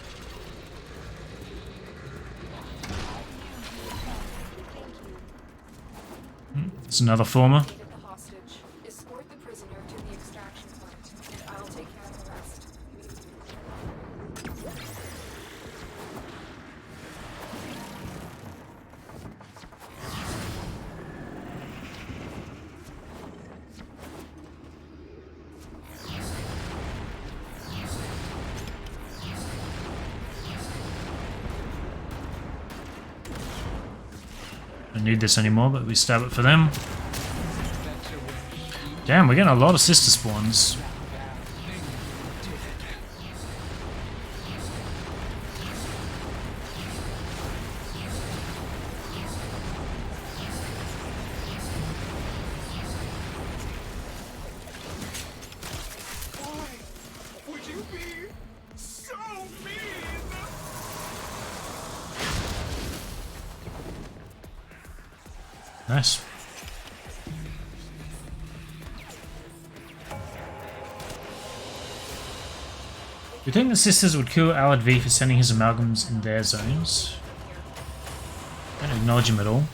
It's another former.
Get the hostage. Escort the prisoner to the extraction point, and I'll take care of the rest.
Don't need this anymore, but we stab it for them. Damn, we're getting a lot of sister spawns.
Would you be so mean?
Nice. Do you think the sisters would kill Alad V for sending his amalgams in their zones? Don't acknowledge him at all.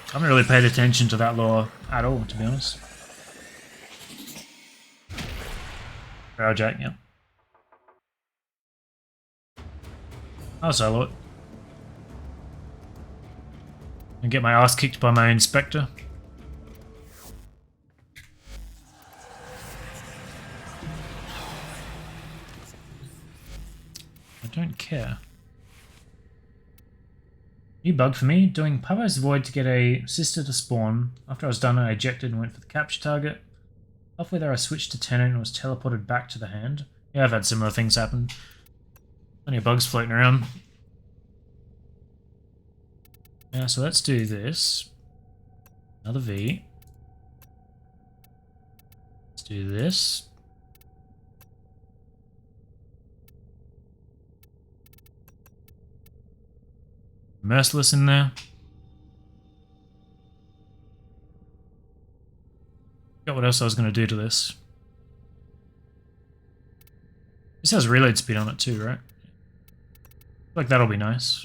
I haven't really paid attention to that lore at all, to be honest. Railjack, yeah. Oh, Zylot. And get my ass kicked by my inspector. I don't care. New bug for me, doing Parvo's Void to get a sister to spawn. After I was done, I ejected and went for the capture target. Halfway there I switched to tenant and was teleported back to the hand. Yeah, I've had similar things happen. Plenty of bugs floating around. Yeah, so let's do this. Another V. Let's do this. Merciless in there. Got what else I was going to do to this. This has reload speed on it too, right? Like that'll be nice.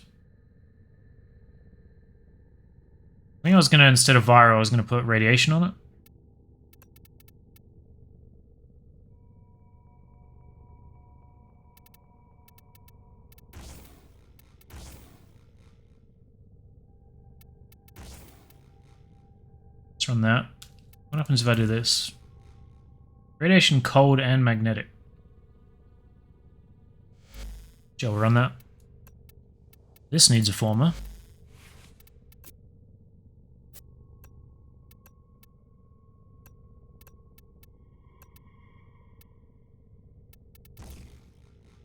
I think I was going to, instead of viral, I was going to put radiation on it. Let's run that. What happens if I do this? Radiation, cold, and magnetic. Shall we run that? This needs a former.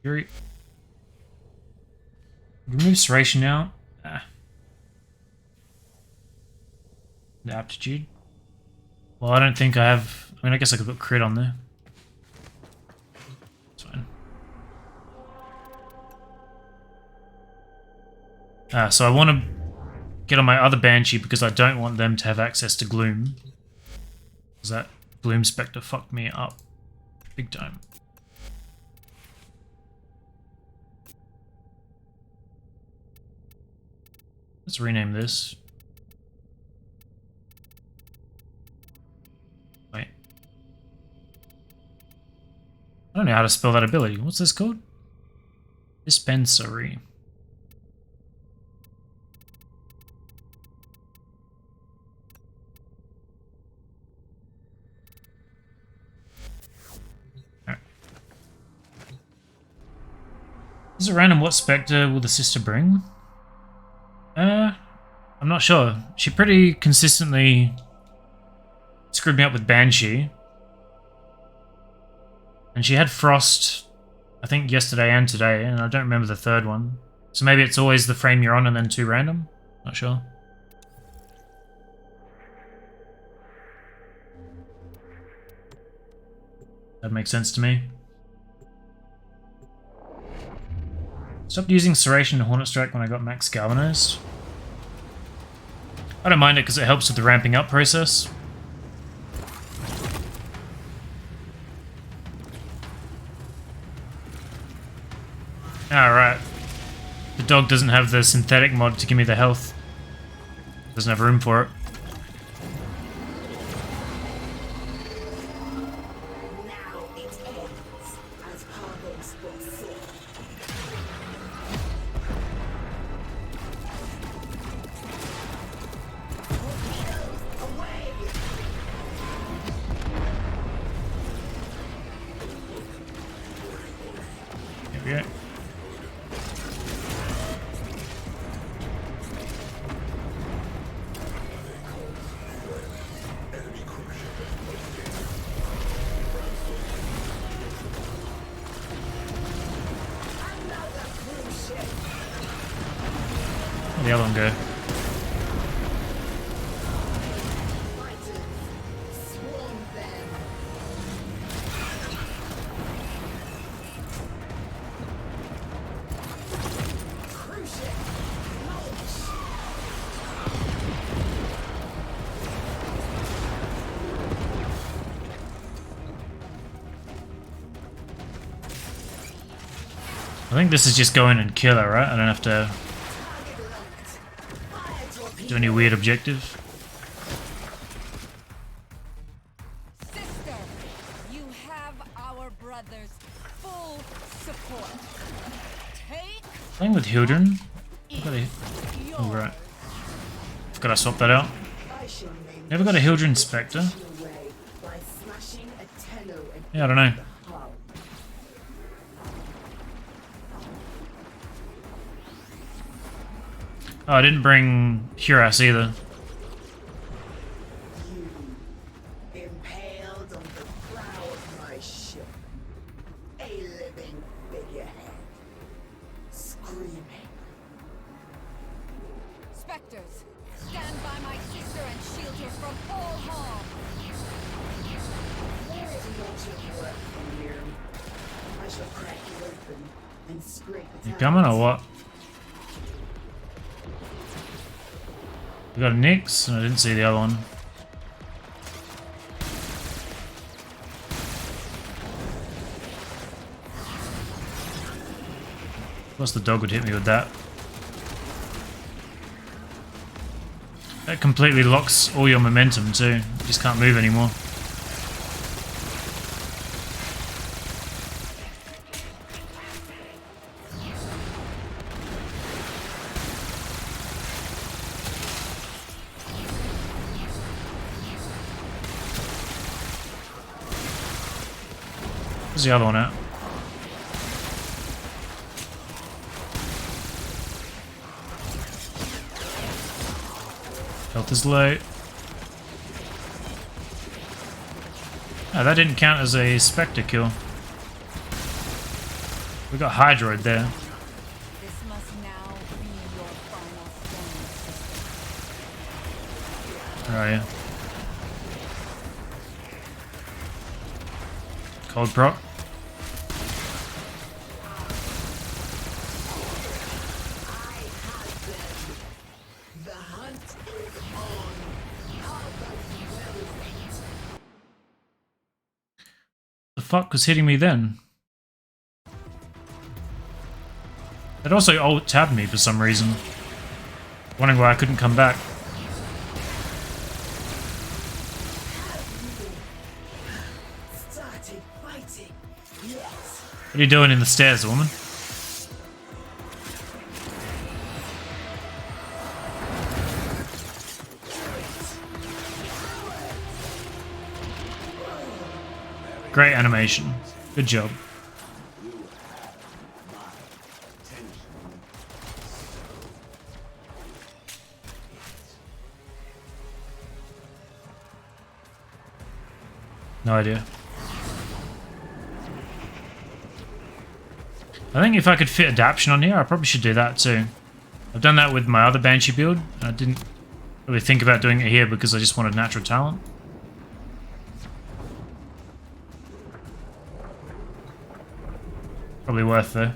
Fury. Remove serration now. Ah. The aptitude. Well, I don't think I have... I mean, I guess I could put crit on there. It's fine. So I want to get on my other Banshee because I don't want them to have access to Gloom. Because that Gloom Spectre fucked me up. Big time. Let's rename this. Wait. I don't know how to spell that ability. What's this called? Dispensary. Right. Is it random what spectre will the sister bring? I'm not sure. She pretty consistently screwed me up with Banshee. And she had Frost, I think yesterday and today, and I don't remember the third one. So maybe it's always the frame you're on and then 2 random? Not sure. That makes sense to me. Stopped using Serration and Hornet Strike when I got max galvanized. I don't mind it because it helps with the ramping up process. Alright. The dog doesn't have the synthetic mod to give me the health. Doesn't have room for it.
Now it ends, as Parvos foresaw.
Here we go. Where'd the other one go? I think this is just go in and kill her, right? I don't have to do any weird objective.
Sister, you have our brother's full support. Take
Playing with Hildren. Oh, right. Forgot I swapped that out. Never got a Hildren Spectre. Yeah, I don't know. Oh, I didn't bring Cuirass either.
You impaled on the prow of my ship. A living figurehead. Screaming.
Spectres, stand by my sister and shield her from all harm.
There is much left from here. I shall crack it open and scrape it
You
out.
coming or what? We got a Nyx, and I didn't see the other one. Of course the dog would hit me with that. That completely locks all your momentum too. You just can't move anymore. Where's the other one at? Health is low. Oh, that didn't count as a Spectre kill. We got Hydroid there.
This must now be your final stand, sister.
Oh yeah. Cold proc.
The hunt is on. How about you elevate?
The fuck was hitting me then? It also alt-tabbed me for some reason. Wondering why I couldn't come back.
Started fighting. Yes.
What are you doing in the stairs, woman? Great animation. Good job. No idea. I think if I could fit adaption on here, I probably should do that too. I've done that with my other Banshee build, and I didn't really think about doing it here because I just wanted natural talent. Probably worth though.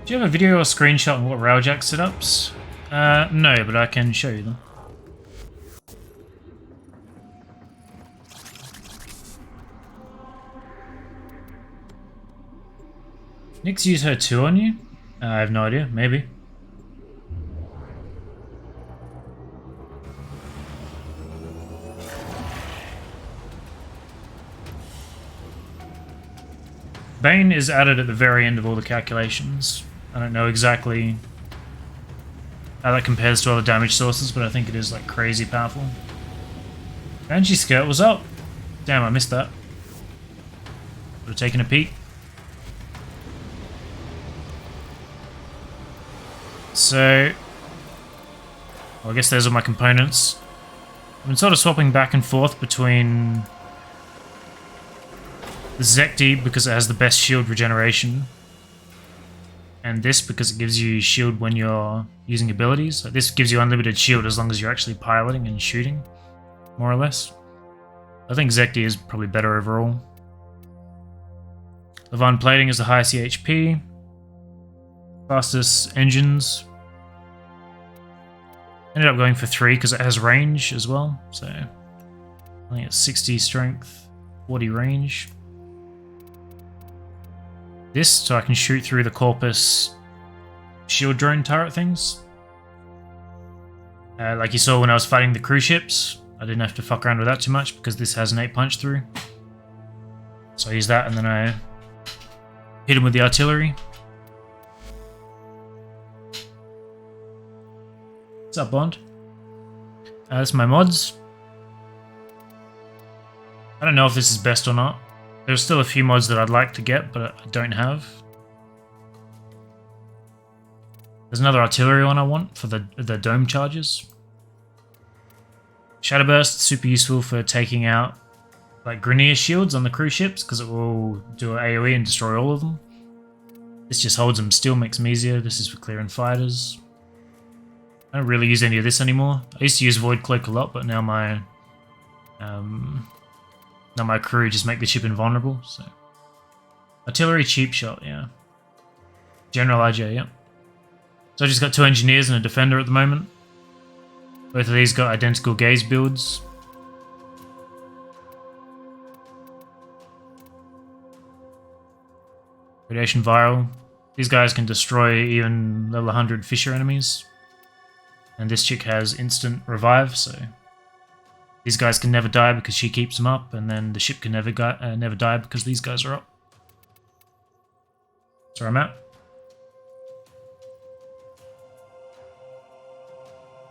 Do you have a video or screenshot on what Railjack setups? No, but I can show you them. Nyx use her 2 on you? I have no idea, maybe. Bane is added at the very end of all the calculations. I don't know exactly how that compares to other damage sources, but I think it is like crazy powerful. Banshee skirt was up. Damn, I missed that. Would have taken a peek. So, well, I guess those are my components. I've been sort of swapping back and forth between the Zekti because it has the best shield regeneration, and this because it gives you shield when you're using abilities. Like this gives you unlimited shield as long as you're actually piloting and shooting, more or less. I think Zekti is probably better overall. Levant plating is the highest EHP, fastest engines. Ended up going for 3 because it has range as well. So I think it's 60 strength, 40 range. This so I can shoot through the Corpus shield drone turret things. Like you saw when I was fighting the cruise ships, I didn't have to fuck around with that too much because this has an 8 punch through. So I use that and then I hit him with the artillery. What's up, Bond? That's my mods. I don't know if this is best or not. There's still a few mods that I'd like to get, but I don't have. There's another artillery one I want for the dome charges. Shadowburst, super useful for taking out like Grineer shields on the cruise ships because it will do an AoE and destroy all of them. This just holds them still, makes them easier. This is for clearing fighters. I don't really use any of this anymore. I used to use Void Cloak a lot, but now my crew just make the ship invulnerable. So artillery cheap shot, yeah. General IJ, yeah. So I just got 2 engineers and a defender at the moment. Both of these got identical gaze builds. Radiation Viral. These guys can destroy even level 100 Fisher enemies. And this chick has instant revive, so these guys can never die because she keeps them up, and then the ship can never die because these guys are up. That's where I'm at.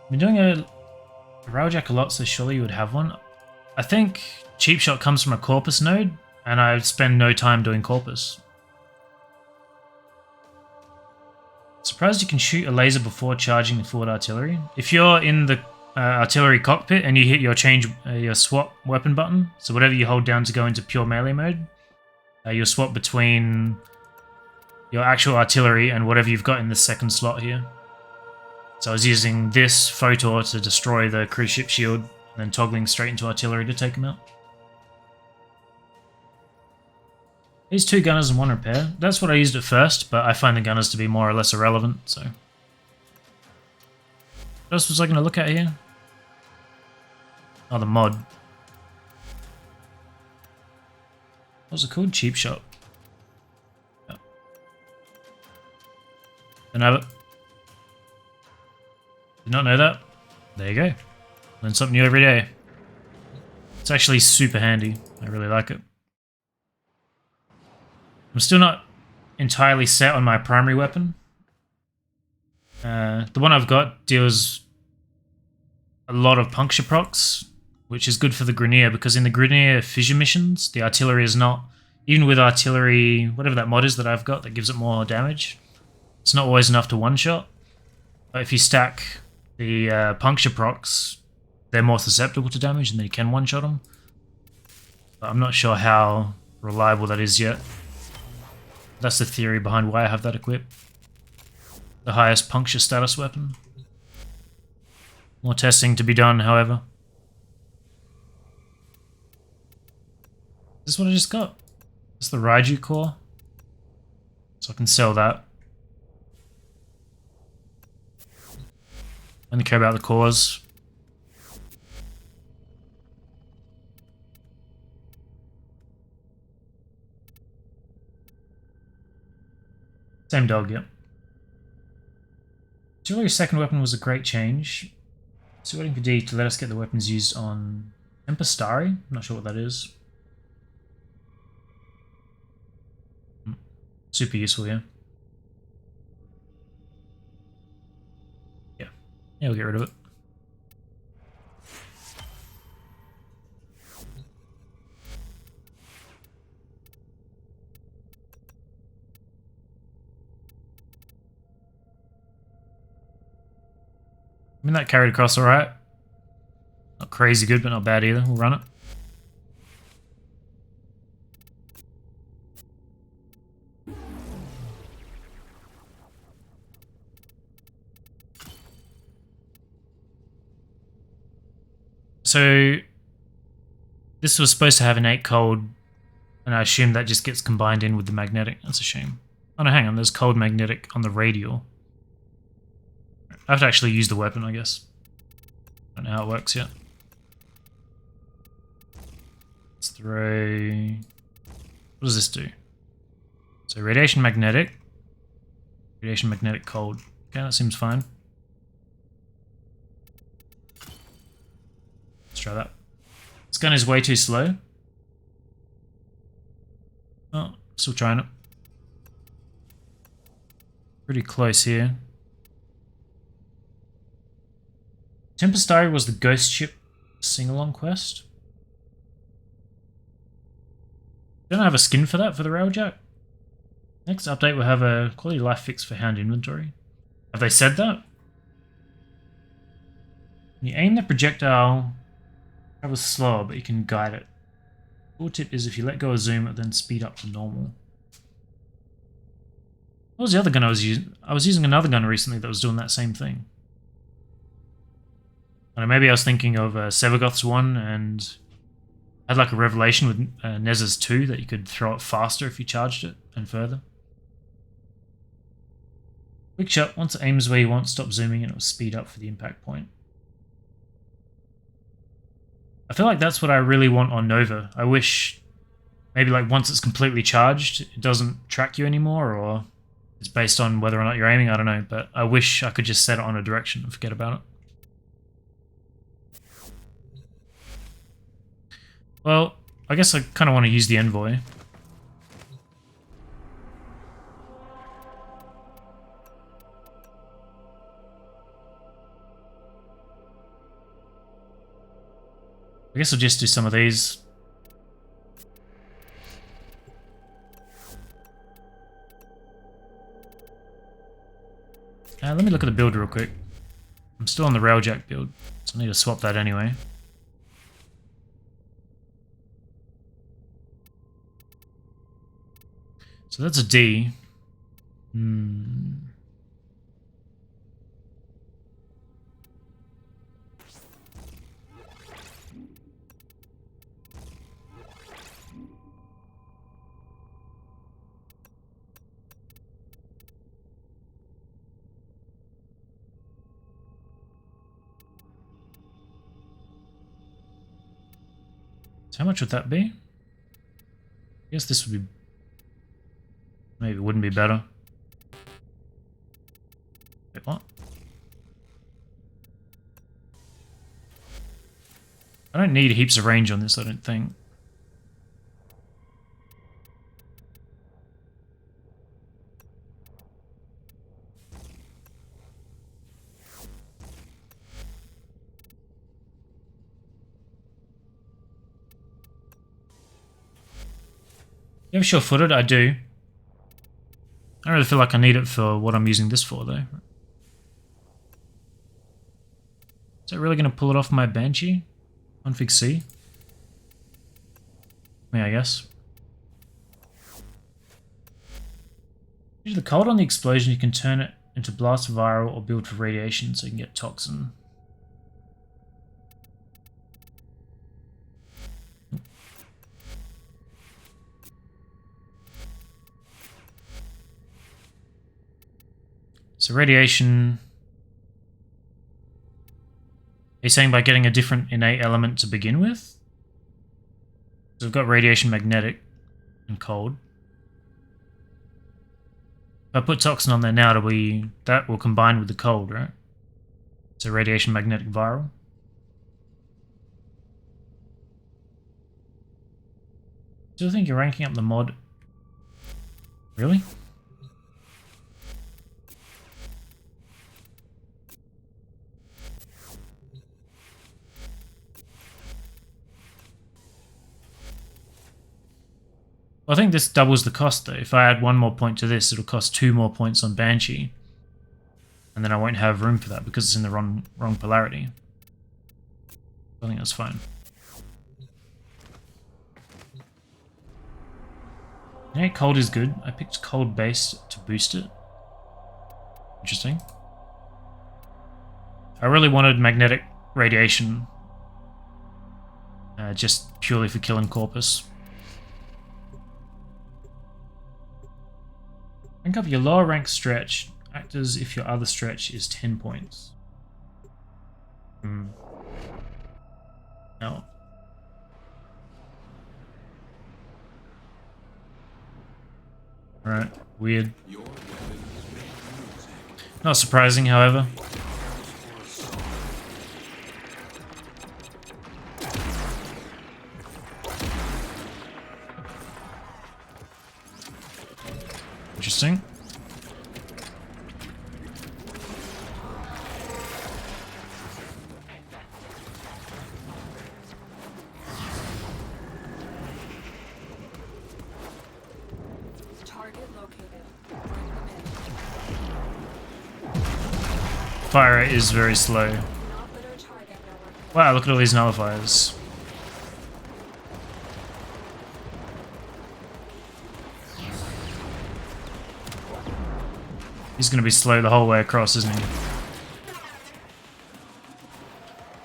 I've been doing a Railjack a lot, so surely you would have one. I think Cheap Shot comes from a Corpus node, and I spend no time doing Corpus. Surprised you can shoot a laser before charging the forward artillery. If you're in the artillery cockpit and you hit your swap weapon button, so whatever you hold down to go into pure melee mode, you'll swap between your actual artillery and whatever you've got in the second slot here. So I was using this Photor to destroy the cruise ship shield, and then toggling straight into artillery to take them out. These 2 gunners and 1 repair. That's what I used at first, but I find the gunners to be more or less irrelevant, so. What else was I going to look at here? Oh, the mod. What was it called? Cheap Shot. Yeah. Don't have it. Did not know that. There you go. Learn something new every day. It's actually super handy. I really like it. I'm still not entirely set on my primary weapon. The one I've got deals a lot of puncture procs, which is good for the Grineer, because in the Grineer fissure missions, the artillery is not, even with artillery, whatever that mod is that I've got that gives it more damage, it's not always enough to one-shot. But if you stack the puncture procs, they're more susceptible to damage and then you can one-shot them. But I'm not sure how reliable that is yet. That's the theory behind why I have that equipped. The highest puncture status weapon. More testing to be done, however. This is what I just got. It's the Raiju core. So I can sell that. I only care about the cores. Same dog, yep. Artillery's second weapon was a great change. Still waiting for D to let us get the weapons used on Tempestari. I'm not sure what that is. Super useful, yeah. Yeah, we'll get rid of it. I mean, that carried across alright. Not crazy good, but not bad either. We'll run it. So, this was supposed to have an 8 cold, and I assume that just gets combined in with the magnetic. That's a shame. Oh no, hang on, there's cold magnetic on the radial. I have to actually use the weapon, I guess. Don't know how it works yet. Let's throw... What does this do? So radiation magnetic. Radiation magnetic cold. Okay, that seems fine. Let's try that. This gun is way too slow. Oh, still trying it. Pretty close here. Tempestari was the ghost ship sing-along quest. Don't I have a skin for that for the Railjack? Next update will have a quality life fix for hound inventory. Have they said that? When you aim the projectile, it travels slower, but you can guide it. Cool tip is if you let go of zoom, it then speed up to normal. What was the other gun I was using? I was using another gun recently that was doing that same thing. I don't know, maybe I was thinking of Sevagoth's one and had like a revelation with Nez's 2 that you could throw it faster if you charged it and further. Quick shot, once it aims where you want, stop zooming and it will speed up for the impact point. I feel like that's what I really want on Nova. I wish maybe like once it's completely charged, it doesn't track you anymore, or it's based on whether or not you're aiming, I don't know, but I wish I could just set it on a direction and forget about it. Well, I guess I kind of want to use the envoy. I guess I'll just do some of these. Let me look at the build real quick. I'm still on the Railjack build, so I need to swap that anyway. So that's a D. So how much would that be? I guess this would be... Maybe it wouldn't be better. Wait, what? I don't need heaps of range on this, I don't think. You have sure-footed? I do. I don't really feel like I need it for what I'm using this for, though. Is that really going to pull it off my Banshee? Config C? Yeah, I guess. Due to the cold on the explosion, you can turn it into blast viral or build for radiation so you can get toxin. So radiation... Are you saying by getting a different innate element to begin with? So we've got radiation magnetic and cold. If I put toxin on there now, that will combine with the cold, right? So radiation magnetic viral. Still think you're ranking up the mod. Really? Well, I think this doubles the cost though. If I add one more point to this, it'll cost 2 more points on Banshee. And then I won't have room for that because it's in the wrong polarity. I think that's fine. Yeah, cold is good. I picked cold base to boost it. Interesting. I really wanted magnetic radiation. Just purely for killing Corpus. Rank up your lower rank stretch. Act as if your other stretch is 10 points. No. Alright, weird. Not surprising, however. Interesting. fire rate is very slow.
Not let our target know we're
Wow, look at all these nullifiers. He's going to be slow the whole way across, isn't he?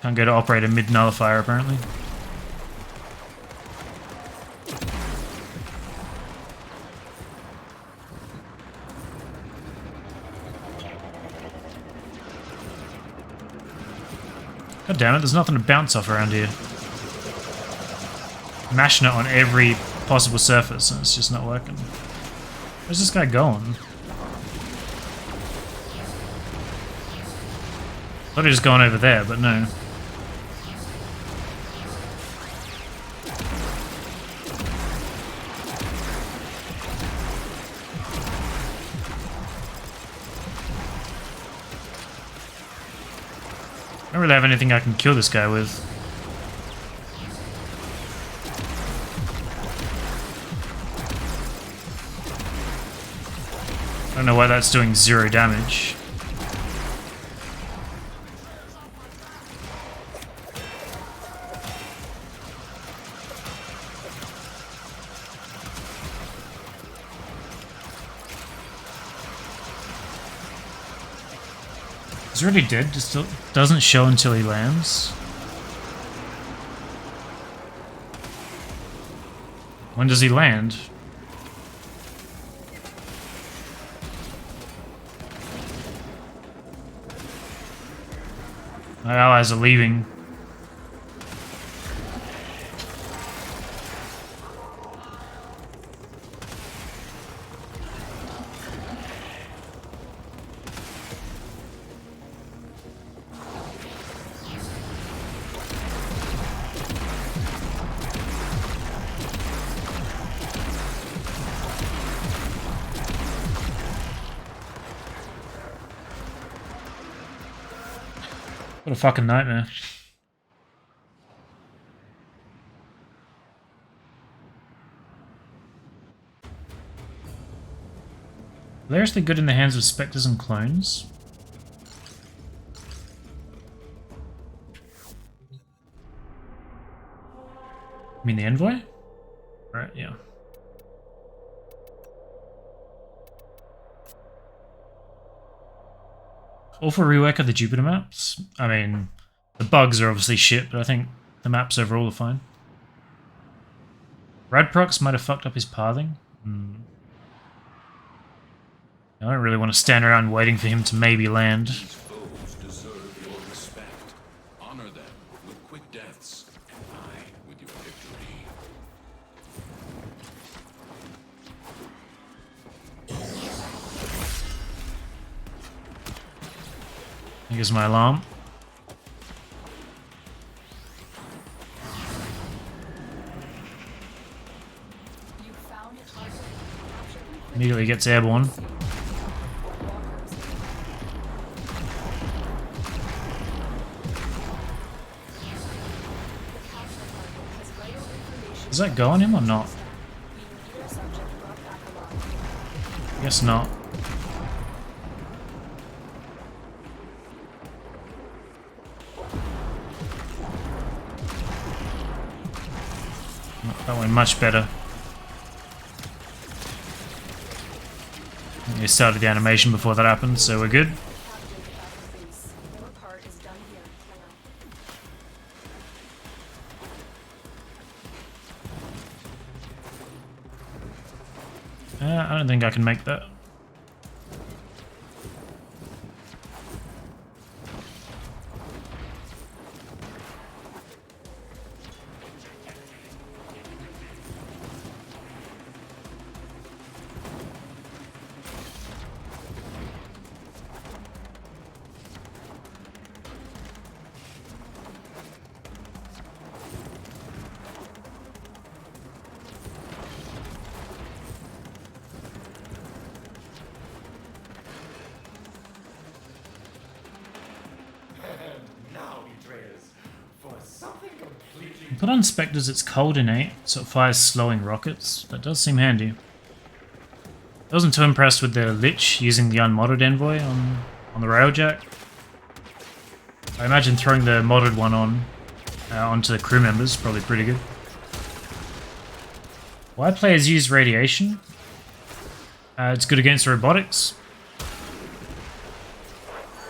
Can't go to operator mid-nullifier, apparently. God damn it, there's nothing to bounce off around here. Mashing it on every possible surface and it's just not working. Where's this guy going? Thought he was going over there, but no. I don't really have anything I can kill this guy with. I don't know why that's doing 0 damage. He's already dead, just doesn't show until he lands. When does he land? My allies are leaving. What a fucking nightmare. Are they actually good in the hands of specters and clones? You mean the envoy? Right, yeah. All for rework of the Jupiter maps. I mean, the bugs are obviously shit, but I think the maps overall are fine. Radprox might have fucked up his pathing. I don't really want to stand around waiting for him to maybe land.
These foes deserve your respect. Honor them with quick deaths, and I with your victory.
Here's my alarm.
You found a target.
Immediately gets airborne. Does that go on him or not? Guess not. That went much better. We started the animation before that happened, so we're good. I don't think I can make that. Put on Spectres, it's cold innate, so it fires slowing rockets. That does seem handy. I wasn't too impressed with the Lich using the unmodded envoy on the Railjack. I imagine throwing the modded one onto the crew members probably pretty good. Why players use radiation? It's good against robotics.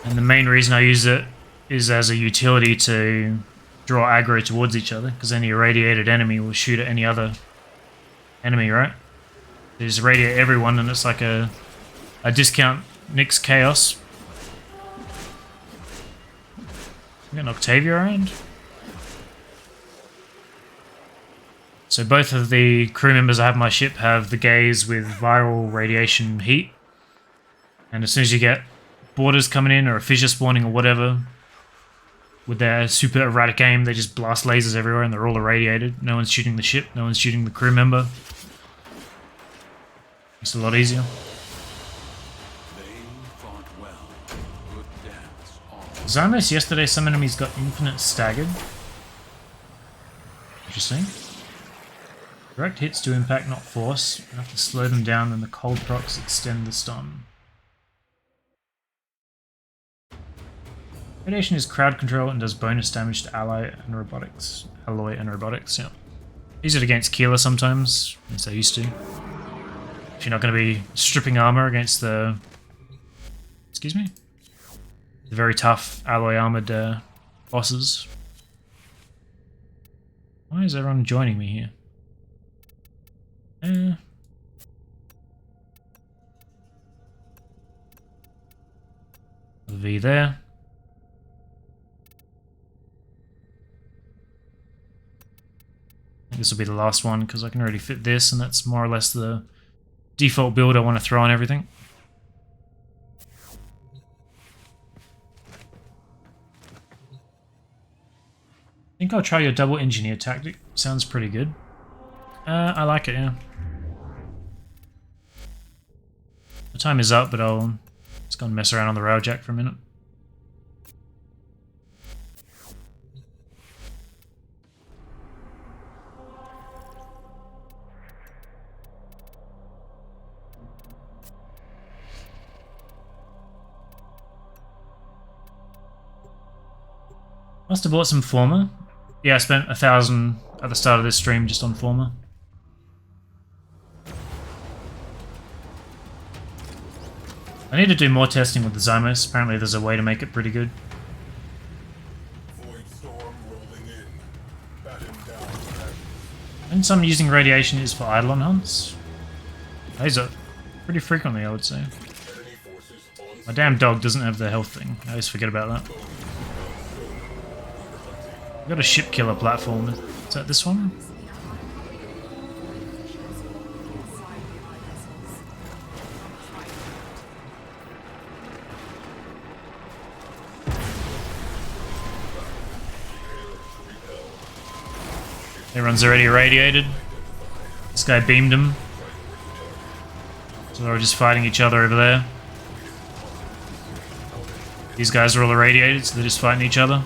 And the main reason I use it is as a utility to draw aggro towards each other, because any irradiated enemy will shoot at any other enemy, right? They just radiate everyone and it's like a discount Nyx Chaos. We got an Octavia around. So both of the crew members I have on my ship have the gaze with viral radiation heat. And as soon as you get boarders coming in or a fissure spawning or whatever, with their super erratic aim, they just blast lasers everywhere and they're all irradiated. No one's shooting the ship, no one's shooting the crew member. It's a lot easier. Zymos yesterday, some enemies got infinite staggered. Interesting. Direct hits do impact, not force. You have to slow them down, then the cold procs extend the stun. Radiation is crowd control and does bonus damage to alloy and robotics. Yeah. Use it against Keeler sometimes, as I used to. If you're not going to be stripping armor against the... Excuse me? The very tough alloy armored bosses. Why is everyone joining me here? V there. I think this will be the last one because I can already fit this, and that's more or less the default build I want to throw on everything. I think I'll try your double engineer tactic. Sounds pretty good. I like it, yeah. The time is up, but I'll just go and mess around on the Railjack for a minute. Must have bought some Former. Yeah, I spent 1,000 at the start of this stream just on Former. I need to do more testing with the Zymos. Apparently there's a way to make it pretty good. And some using radiation is for Eidolon hunts. Those are pretty frequently, I would say. My damn dog doesn't have the health thing. I always forget about that. I've got a ship killer platform. Is that this one? Everyone's already irradiated. This guy beamed him. So they're all just fighting each other over there. These guys are all irradiated, so they're just fighting each other.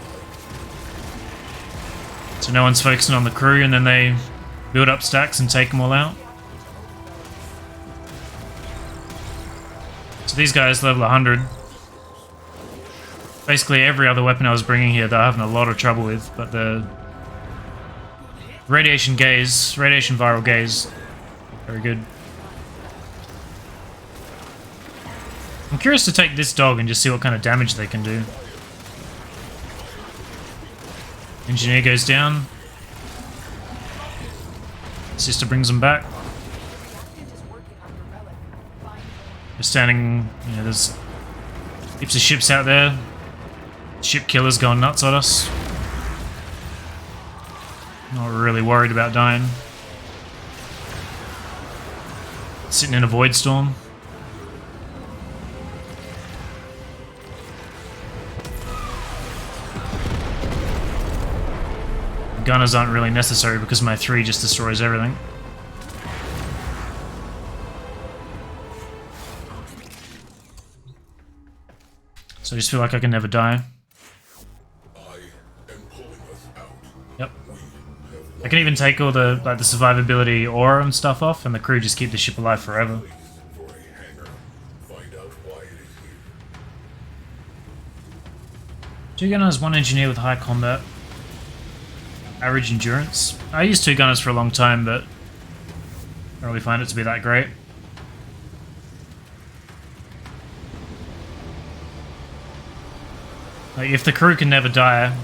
So no one's focusing on the crew, and then they build up stacks and take them all out. So these guys level 100. Basically every other weapon I was bringing here they're having a lot of trouble with, but the radiation viral gaze, very good. I'm curious to take this dog and just see what kind of damage they can do. Engineer goes down. Sister brings them back. We're standing, you know, there's heaps of ships out there. Ship killers going nuts on us. Not really worried about dying. Sitting in a void storm. Gunners aren't really necessary because my 3 just destroys everything. So I just feel like I can never die. Yep. I can even take all the the survivability aura and stuff off, and the crew just keep the ship alive forever. Two gunners, one engineer with high combat. Average endurance. I used two gunners for a long time, but I don't really find it to be that great. Like, if the crew can never die,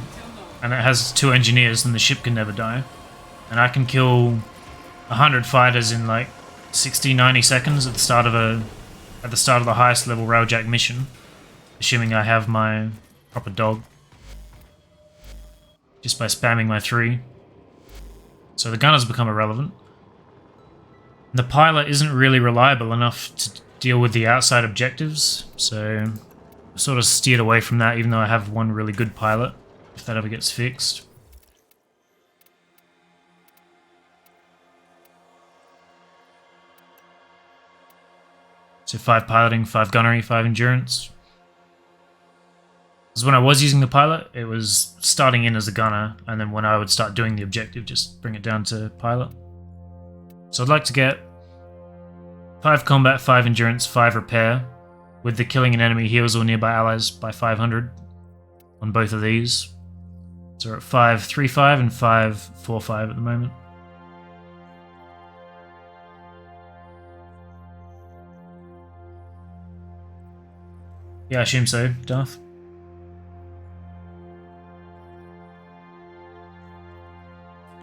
and it has two engineers, then the ship can never die. And I can kill 100 fighters in like 60, 90 seconds at the start of the highest level Railjack mission, assuming I have my proper dog. Just by spamming my 3. So the gunners become irrelevant. The pilot isn't really reliable enough to deal with the outside objectives, so I sort of steered away from that, even though I have one really good pilot, if that ever gets fixed. So 5 piloting, 5 gunnery, 5 endurance. Because when I was using the pilot, it was starting in as a gunner, and then when I would start doing the objective, just bring it down to pilot. So I'd like to get 5 combat, 5 endurance, 5 repair, with the killing an enemy heals or nearby allies by 500 on both of these. So we're at 5-3-5 and 5-4-5 at the moment. Yeah, I assume so, Darth.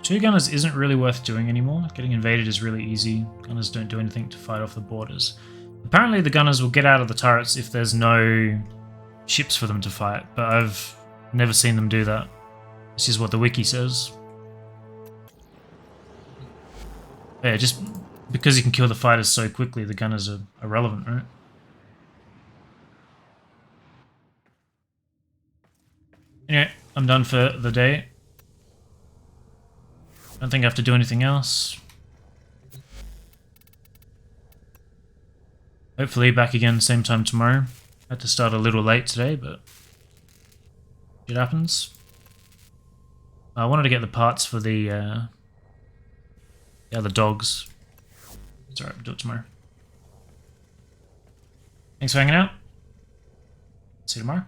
Two gunners isn't really worth doing anymore. Getting invaded is really easy. Gunners don't do anything to fight off the borders. Apparently the gunners will get out of the turrets if there's no ships for them to fight, but I've never seen them do that. This is what the wiki says. Yeah, just because you can kill the fighters so quickly, the gunners are irrelevant, right? Anyway, I'm done for the day. I don't think I have to do anything else. Hopefully back again same time tomorrow. I had to start a little late today, but it happens. I wanted to get the parts for the other dogs. It's alright, we'll do it tomorrow. Thanks for hanging out. See you tomorrow.